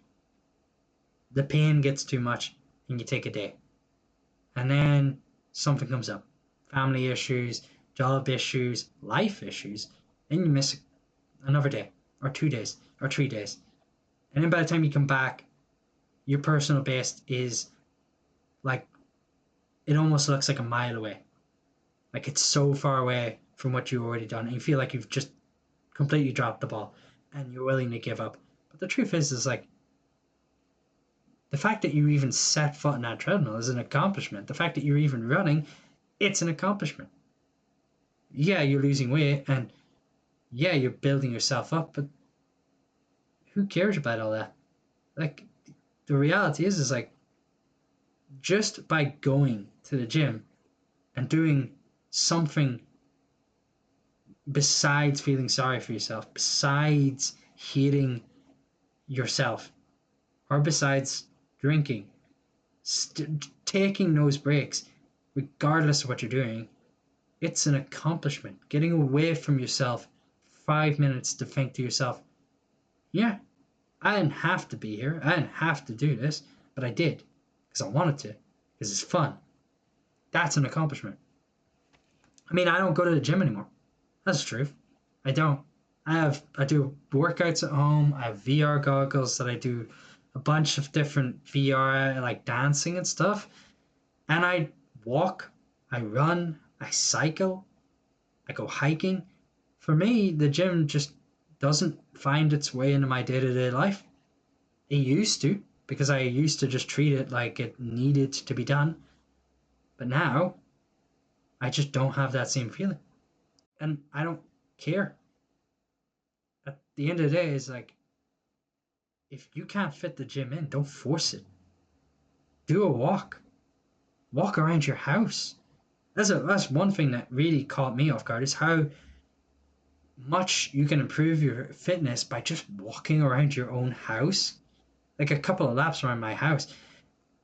the pain gets too much and you take a day. And then something comes up, family issues, job issues, life issues, and you miss another day or 2 days or 3 days. And then by the time you come back, your personal best is like, it almost looks like a mile away. Like it's so far away from what you've already done, and you feel like you've just completely dropped the ball and you're willing to give up. But the truth is like, the fact that you even set foot in that treadmill is an accomplishment. The fact that you're even running, it's an accomplishment. Yeah, you're losing weight and yeah, you're building yourself up, but who cares about all that? Like, the reality is like, just by going to the gym and doing something besides feeling sorry for yourself, besides hating yourself, or besides drinking, taking those breaks, regardless of what you're doing, it's an accomplishment. Getting away from yourself 5 minutes to think to yourself, yeah, I didn't have to be here. I didn't have to do this, but I did because I wanted to, because it's fun. That's an accomplishment. I mean, I don't go to the gym anymore. That's the truth. I don't. I do workouts at home. I have VR goggles that I do a bunch of different VR, like dancing and stuff. And I walk, I run, I cycle, I go hiking. For me, the gym just doesn't find its way into my day-to-day life. It used to, because I used to just treat it like it needed to be done. But now, I just don't have that same feeling. And I don't care. At the end of the day, it's like, if you can't fit the gym in, don't force it. Do a walk. Walk around your house. That's one thing that really caught me off guard, is how much you can improve your fitness by just walking around your own house. Like a couple of laps around my house.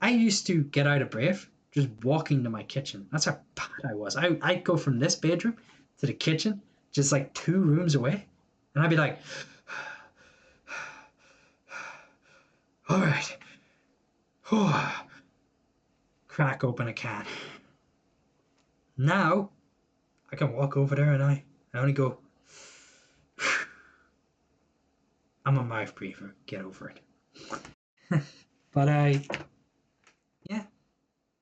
I used to get out of breath just walking to my kitchen. That's how bad I was. I'd go from this bedroom to the kitchen, just like 2 rooms away. And I'd be like, all right. Crack open a can. Now, I can walk over there and I only go, I'm a mouth breather. Get over it. But yeah.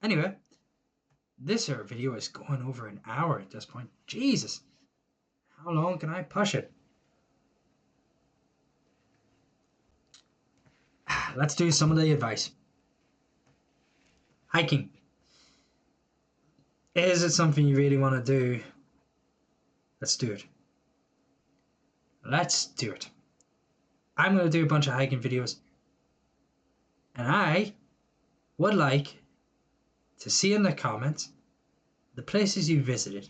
Anyway, this video is going over an hour at this point. Jesus. How long can I push it? let's do some of the advice. Hiking. Is it something you really want to do? Let's do it. Let's do it. I'm going to do a bunch of hiking videos. And I would like to see in the comments the places you visited.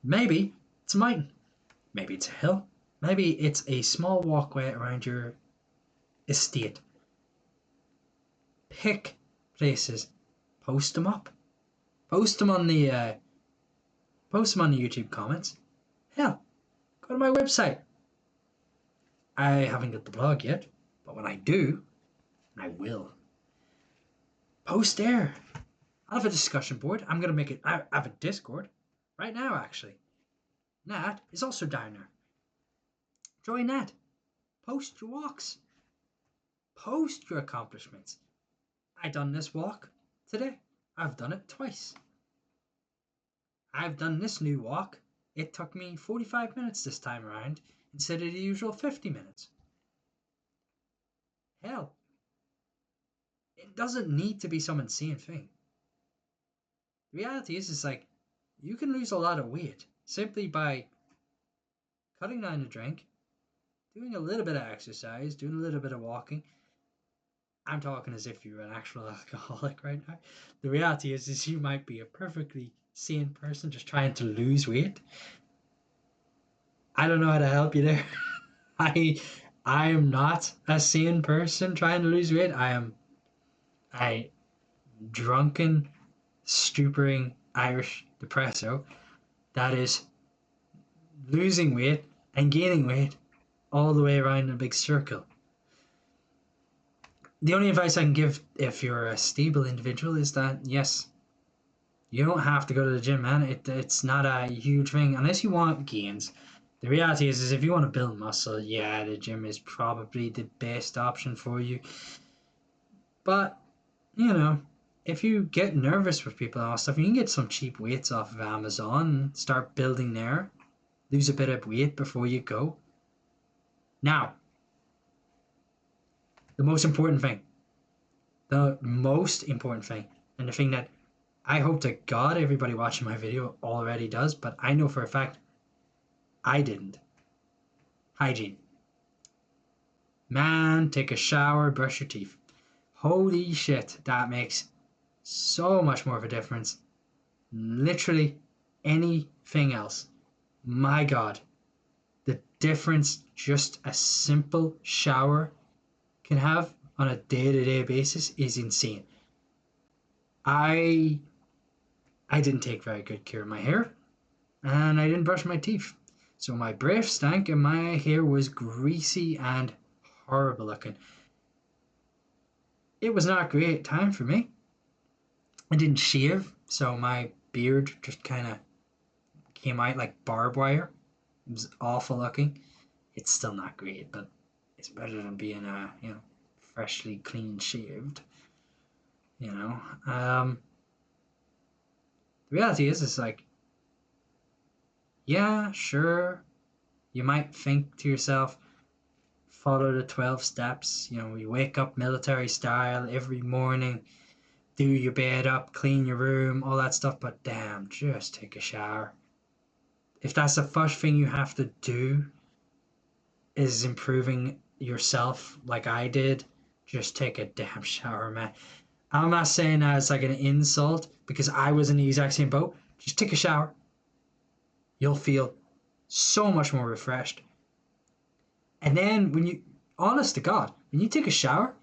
Maybe it's a mountain. Maybe it's a hill. Maybe it's a small walkway around your estate. Pick places. Post them up. Post them on the YouTube comments. Hell, go to my website. I haven't got the blog yet, but when I do, I will. Post there. I'll have a discussion board. I'm gonna make it. I have a Discord right now, actually. Nat is also down there. Join that. Post your walks. Post your accomplishments. I done this walk today. I've done it twice. I've done this new walk. It took me 45 minutes this time around instead of the usual 50 minutes. Hell, it doesn't need to be some insane thing. The reality is like, you can lose a lot of weight simply by cutting down the drink, doing a little bit of exercise, doing a little bit of walking. I'm talking as if you're an actual alcoholic right now. The reality is you might be a perfectly sane person just trying to lose weight. I don't know how to help you there. I am not a sane person trying to lose weight. I am a drunken, stupering Irish depresso that is losing weight and gaining weight all the way around in a big circle. The only advice I can give if you're a stable individual is that, yes, you don't have to go to the gym, man. It's not a huge thing unless you want gains. The reality is if you want to build muscle, yeah, the gym is probably the best option for you. But, you know, if you get nervous with people and stuff, you can get some cheap weights off of Amazon, start building there, lose a bit of weight before you go. Now, the most important thing, and the thing that I hope to God everybody watching my video already does, but I know for a fact I didn't. Hygiene. Man, take a shower, brush your teeth. Holy shit, that makes so much more of a difference. Literally anything else. My God, the difference just a simple shower can have on a day-to-day basis is insane. I didn't take very good care of my hair, and I didn't brush my teeth. So my breath stank and my hair was greasy and horrible looking. It was not a great time for me. I didn't shave, so my beard just kind of came out like barbed wire. It was awful looking. It's still not great, but it's better than being freshly clean shaved. The reality is, it's like, yeah, sure, you might think to yourself, follow the 12 steps. You wake up military style every morning, do your bed up, clean your room, all that stuff, but damn, just take a shower. If that's the first thing you have to do is improving yourself like I did, just take a damn shower, man. I'm not saying that it's like an insult because I was in the exact same boat. Just take a shower. You'll feel so much more refreshed. And then honest to God, when you take a shower,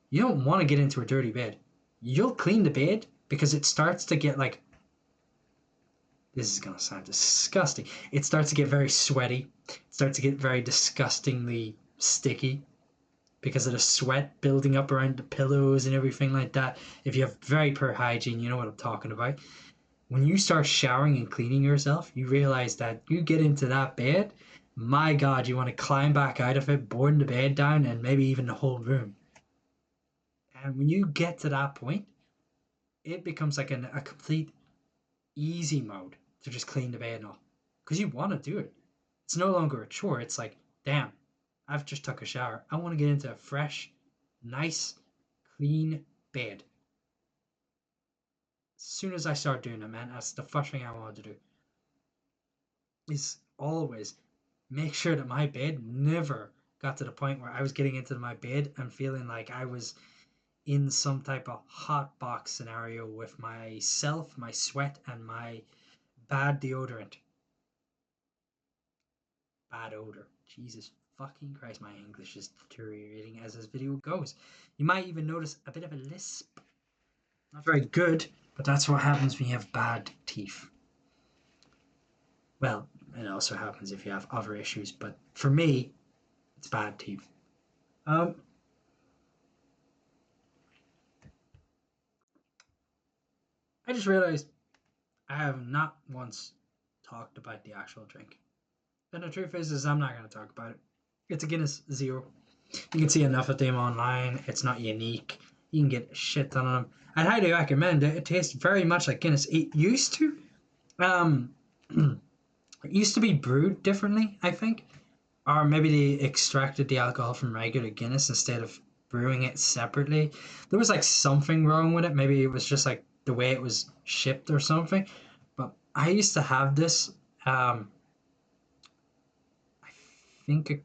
you don't want to get into a dirty bed. You'll clean the bed because it starts to get like, this is going to sound disgusting. It starts to get very sweaty. It starts to get very disgustingly sticky because of the sweat building up around the pillows and everything like that. If you have very poor hygiene, you know what I'm talking about. When you start showering and cleaning yourself, you realize that you get into that bed, my God, you want to climb back out of it, board the bed down, and maybe even the whole room. And when you get to that point, it becomes like a complete easy mode to just clean the bed and all. Because you want to do it. It's no longer a chore. It's like, damn, I've just took a shower. I want to get into a fresh, nice, clean bed. As soon as I start doing it, man, that's the first thing I want to do. Is always make sure that my bed never got to the point where I was getting into my bed and feeling like I was in some type of hot box scenario with myself, my sweat, and my bad deodorant. Bad odor. Jesus fucking Christ, my English is deteriorating as this video goes. You might even notice a bit of a lisp. Not very good, but that's what happens when you have bad teeth. Well, it also happens if you have other issues, but for me, it's bad teeth. Um, I just realized I have not once talked about the actual drink. And the truth is I'm not going to talk about it. It's a Guinness Zero. You can see enough of them online. It's not unique. You can get a shit ton of them. I'd highly recommend it. It tastes very much like Guinness. It used to. It used to be brewed differently, I think. Or maybe they extracted the alcohol from regular Guinness instead of brewing it separately. There was like something wrong with it. Maybe it was just like the way it was shipped or something. But I used to have this. I think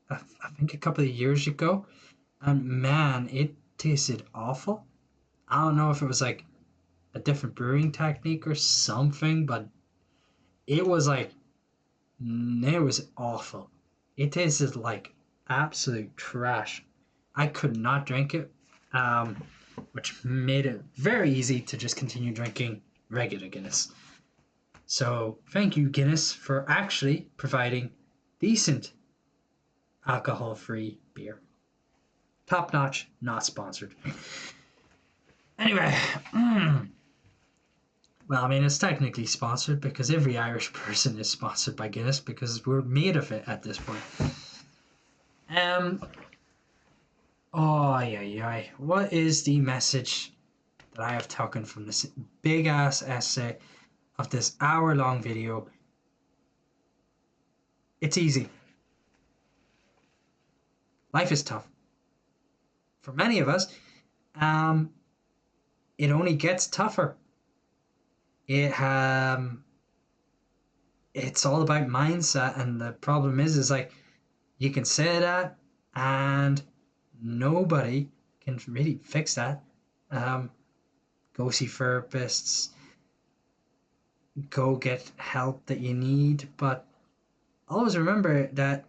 I think a couple of years ago, and man, it tasted awful. I don't know if it was like a different brewing technique or something, but it was like it was awful. It tasted like absolute trash. I could not drink it, um, which made it very easy to just continue drinking regular Guinness. So thank you, Guinness, for actually providing decent alcohol-free beer. Top notch, not sponsored. Anyway, well, I mean, it's technically sponsored because every Irish person is sponsored by Guinness because we're made of it at this point. Um, oh, yeah. What is the message that I have taken from this big ass essay of this hour-long video? It's easy. Life is tough. For many of us, um, it only gets tougher. It it's all about mindset, and the problem is like you can say that, and nobody can really fix that. Um, go see therapists, go get help that you need, but always remember that,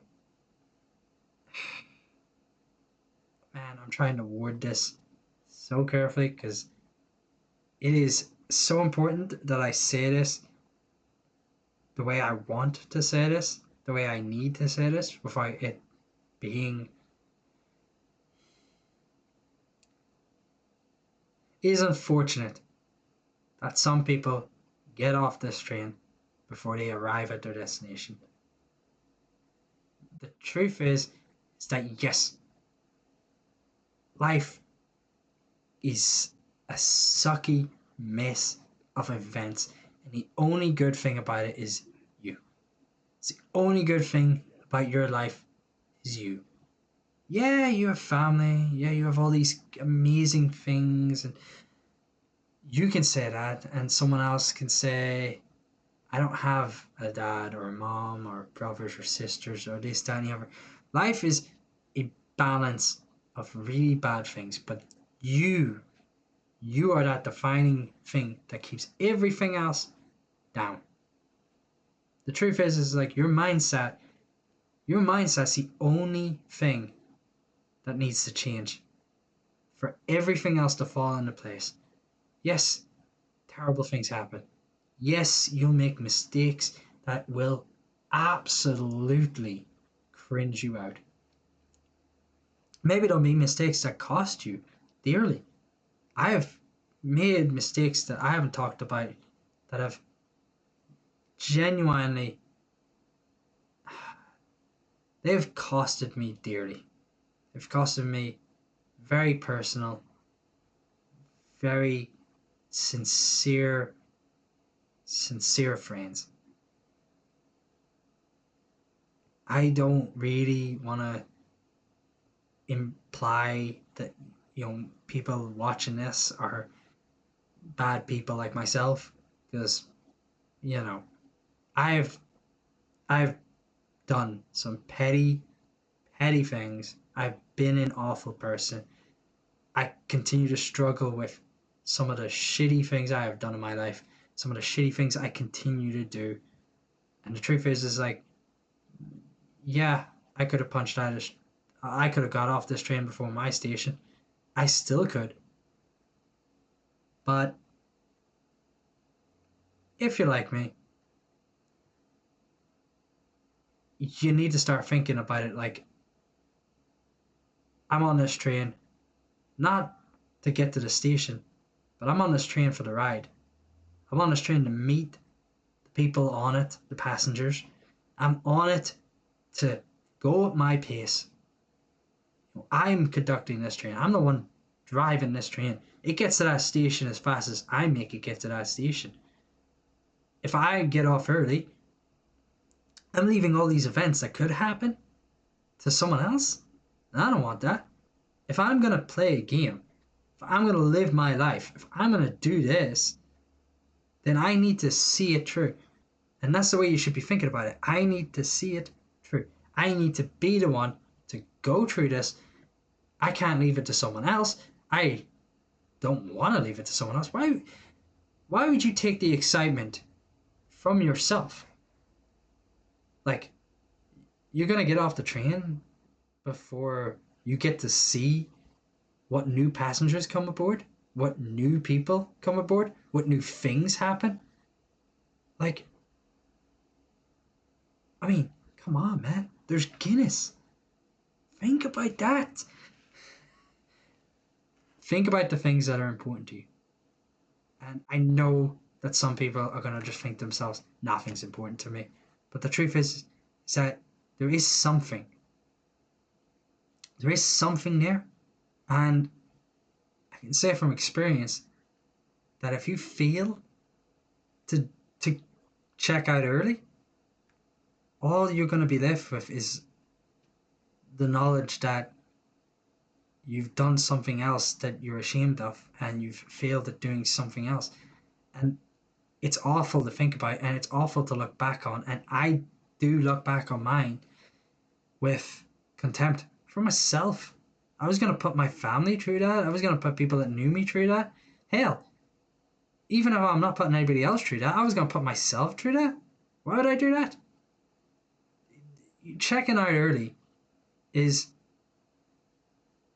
man, I'm trying to word this so carefully because it is so important that I say this the way I want to say this, the way I need to say this, without it being. It is unfortunate that some people get off this train before they arrive at their destination. The truth is that yes, life is a sucky mess of events, and the only good thing about it is you. It's the only good thing about your life is you. Yeah, you have family. Yeah, you have all these amazing things, and you can say that, and someone else can say, I don't have a dad or a mom or brothers or sisters or this, that, and the other. Life is a balance of really bad things, but you, you are that defining thing that keeps everything else down. The truth is like your mindset's the only thing that needs to change for everything else to fall into place. Yes, terrible things happen. Yes, you'll make mistakes that will absolutely cringe you out. Maybe they'll be mistakes that cost you dearly. I have made mistakes that I haven't talked about that have genuinely, they've costed me dearly. They've costed me very personal, very sincere, sincere friends. I don't really want to imply that people watching this are bad people like myself, because you know I've I've done some petty things. I've been an awful person. I continue to struggle with some of the shitty things I have done in my life, some of the shitty things I continue to do. And the truth is like, yeah, I could have punched out of, I could have got off this train before my station. I still could. But if you're like me, you need to start thinking about it like, I'm on this train not to get to the station, but I'm on this train for the ride. I'm on this train to meet the people on it, the passengers. I'm on it to go at my pace. I'm conducting this train. I'm the one driving this train. It gets to that station as fast as I make it get to that station. If I get off early, I'm leaving all these events that could happen to someone else. And I don't want that. If I'm going to play a game, if I'm going to live my life, if I'm going to do this, then I need to see it through. And that's the way you should be thinking about it. I need to see it through. I need to be the one to go through this. I can't leave it to someone else. I don't want to leave it to someone else. Why would you take the excitement from yourself? Like, you're going to get off the train before you get to see what new passengers come aboard, what new people come aboard, what new things happen. Like, I mean, come on, man. There's Guinness. Think about that. Think about the things that are important to you. And I know that some people are going to just think to themselves, nothing's important to me. But the truth is that there is something. There is something there. And I can say from experience that if you fail to check out early, all you're going to be left with is the knowledge that you've done something else that you're ashamed of, and you've failed at doing something else. And it's awful to think about, and it's awful to look back on. And I do look back on mine with contempt for myself. I was going to put my family through that. I was going to put people that knew me through that. Hell, even if I'm not putting anybody else through that, I was going to put myself through that. Why would I do that? Checking out early is,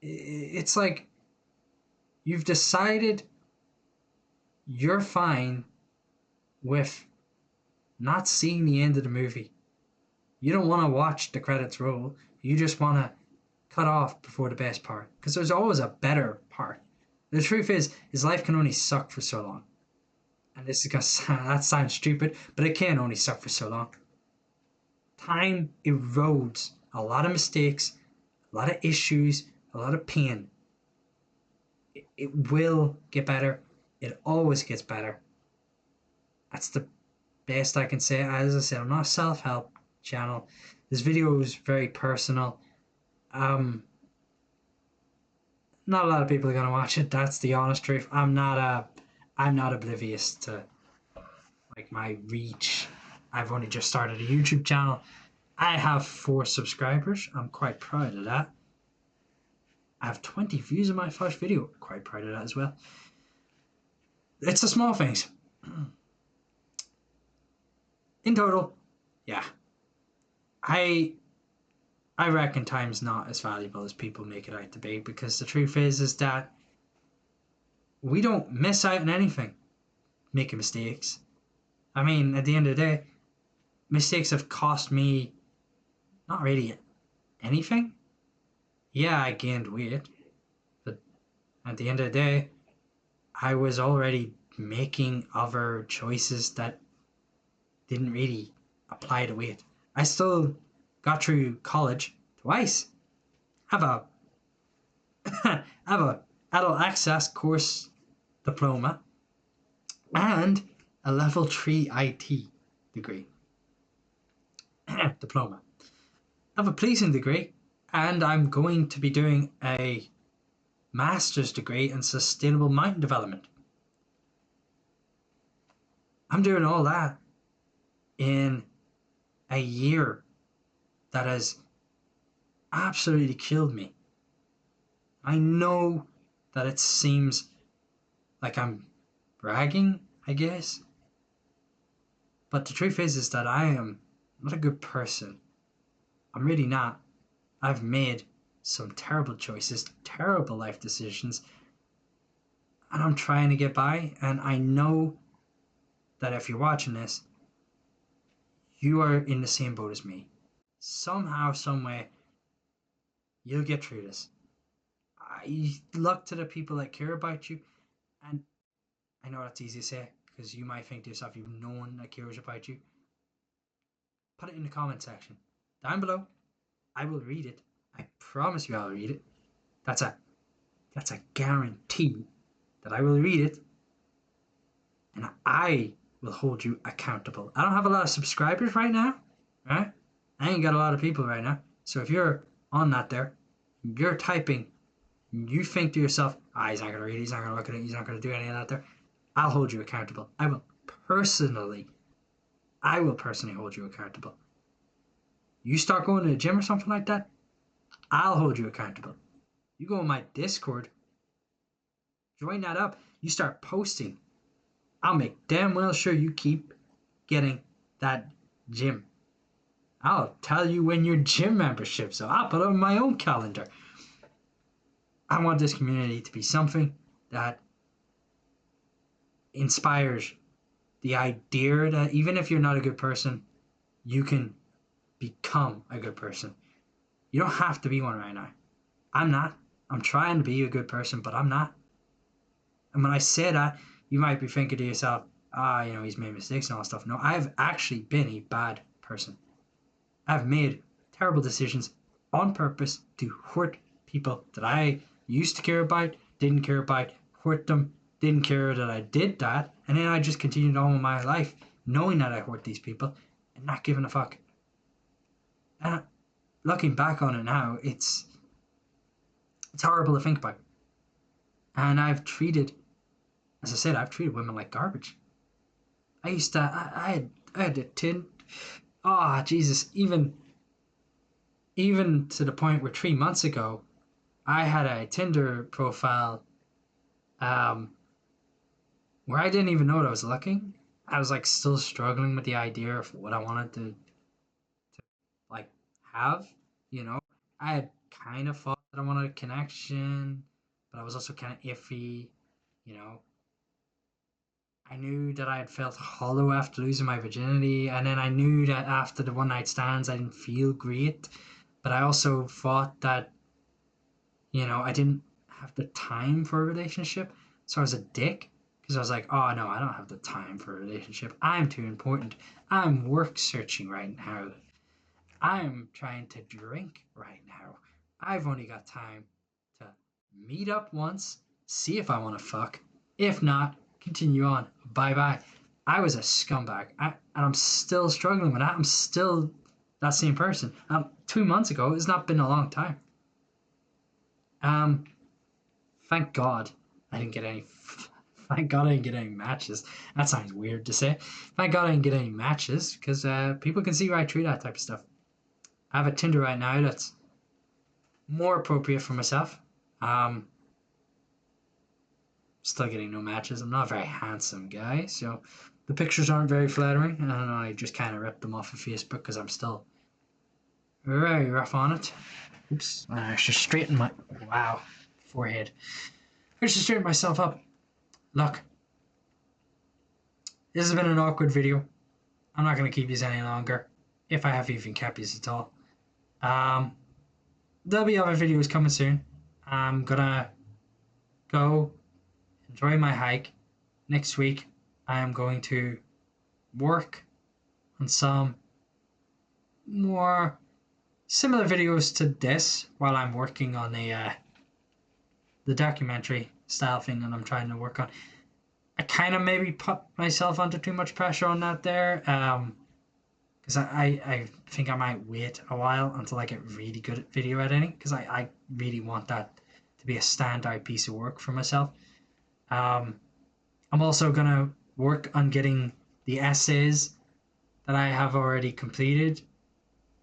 it's like you've decided you're fine with not seeing the end of the movie. You don't want to watch the credits roll. You just want to cut off before the best part, because there's always a better part. The truth is life can only suck for so long. And this is gonna that sounds stupid, but it can only suck for so long. Time erodes a lot of mistakes, a lot of issues, a lot of pain. It will get better. It always gets better. That's the best I can say. As I said, I'm not a self-help channel. This video is very personal. Not a lot of people are gonna watch it. That's the honest truth. I'm not oblivious to like my reach. I've only just started a YouTube channel. I have 4 subscribers. I'm quite proud of that. I have 20 views on my first video. Quite proud of that as well. It's the small things. In total, yeah. I reckon time's not as valuable as people make it out to be, because the truth is that we don't miss out on anything making mistakes. I mean, at the end of the day, mistakes have cost me not really anything. Yeah, I gained weight, but at the end of the day, I was already making other choices that didn't really apply to weight. I still got through college twice. Have a have a adult access course diploma and a level 3 IT degree. Diploma. I have a policing degree And I'm going to be doing a master's degree in sustainable mountain development. I'm doing all that in a year that has absolutely killed me. I know that it seems like I'm bragging, I guess. But the truth is that I am not a good person. I'm really not. I've made some terrible choices, terrible life decisions, and I'm trying to get by. And I know that if you're watching this, you are in the same boat as me. Somehow, someway, you'll get through this. I look to the people that care about you, and I know that's easy to say because you might think to yourself, you've no one that cares about you. Put it in the comment section down below. I will read it. I promise you, I'll read it. That's a guarantee that I will read it, and I will hold you accountable. I don't have a lot of subscribers right now, right? I ain't got a lot of people right now. So if you're on that there, you're typing, you think to yourself, he's not gonna read it, he's not gonna look at it, he's not gonna do any of that there. I'll hold you accountable. I will personally hold you accountable. You start going to the gym or something like that, I'll hold you accountable. You go on my Discord, join that up, you start posting, I'll make damn well sure you keep getting that gym. I'll tell you when your gym membership, so I'll put it on my own calendar. I want this community to be something that inspires the idea that even if you're not a good person, you can become a good person. You don't have to be one right now. I'm not. I'm trying to be a good person, but I'm not. And when I say that, you might be thinking to yourself, he's made mistakes and all that stuff. No, I've actually been a bad person. I've made terrible decisions on purpose to hurt people that I used to care about, didn't care about, hurt them, didn't care that I did that, and then I just continued on with my life knowing that I hurt these people and not giving a fuck. And looking back on it now, it's horrible to think about. And as I said, I've treated women like garbage. I had a tin. Oh, Jesus, even to the point where 3 months ago, I had a Tinder profile where I didn't even know what I was looking. I was like still struggling with the idea of what I wanted to like have, you know. I had kind of thought that I wanted a connection, but I was also kind of iffy, you know. I knew that I had felt hollow after losing my virginity, and then I knew that after the one night stands I didn't feel great, but I also thought that, I didn't have the time for a relationship, so I was a dick because I was like, oh no, I don't have the time for a relationship. I'm too important. I'm work searching right now. I'm trying to drink right now. I've only got time to meet up once, see if I want to fuck. If not, continue on. Bye bye. I was a scumbag. And I'm still struggling with that. I'm still that same person. 2 months ago, it's not been a long time. Thank God I didn't get any. Thank God I didn't get any matches. That sounds weird to say. Thank God I didn't get any matches because people can see right through that type of stuff. I have a Tinder right now that's more appropriate for myself. Still getting no matches. I'm not a very handsome guy, so the pictures aren't very flattering. I don't know, I just kind of ripped them off of Facebook because I'm still very rough on it. Oops, I should straighten my forehead. I should straighten myself up. Look, this has been an awkward video. I'm not going to keep these any longer, if I have even kept these at all. There'll be other videos coming soon. I'm gonna go enjoy my hike. Next week, I am going to work on some more similar videos to this while I'm working on the documentary style thing that I'm trying to work on. I kind of maybe put myself under too much pressure on that there. because I think I might wait a while until I get really good at video editing, because I really want that to be a standout piece of work for myself. Um, I'm also gonna work on getting the essays that I have already completed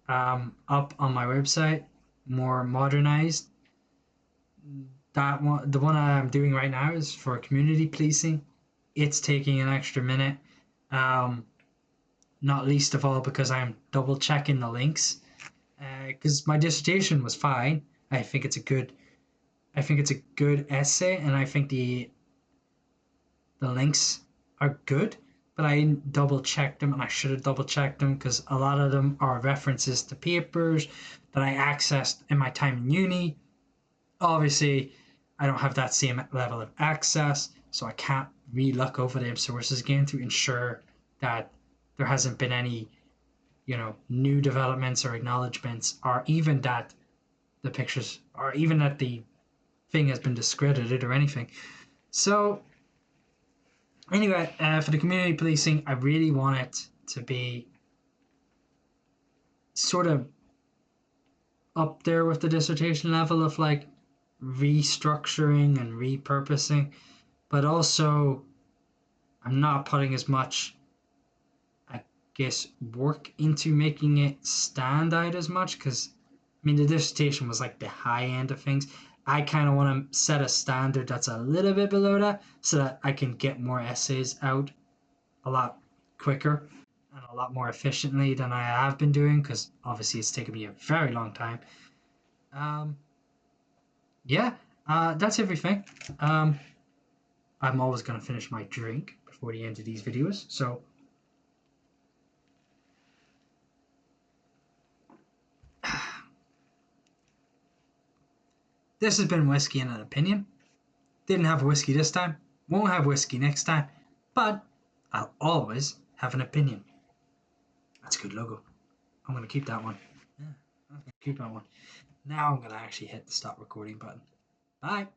up on my website, more modernized. That one, the one I'm doing right now, is for community policing. It's taking an extra minute, um, not least of all because I'm double checking the links. Because my dissertation was fine. I think it's a good. I think it's a good essay, and I think the links are good. But I didn't double check them, and I should have double checked them because a lot of them are references to papers that I accessed in my time in uni. Obviously, I don't have that same level of access, so I can't re-look over them sources again to ensure that there hasn't been any, new developments or acknowledgements, or even that the pictures, or even that the thing has been discredited or anything. So anyway, for the community policing, I really want it to be sort of up there with the dissertation level of like restructuring and repurposing, but also I'm not putting as much, I guess, work into making it stand out as much because, I mean, the dissertation was like the high end of things. I kind of want to set a standard that's a little bit below that so that I can get more essays out a lot quicker and a lot more efficiently than I have been doing because obviously it's taken me a very long time. Um, yeah, that's everything. Um, I'm always going to finish my drink before the end of these videos. So this has been Whiskey and an Opinion. Didn't have whiskey this time, won't have whiskey next time, but I'll always have an opinion. That's a good logo. I'm going to keep that one. Yeah, I'm going to keep that one. Now I'm going to actually hit the stop recording button. Bye.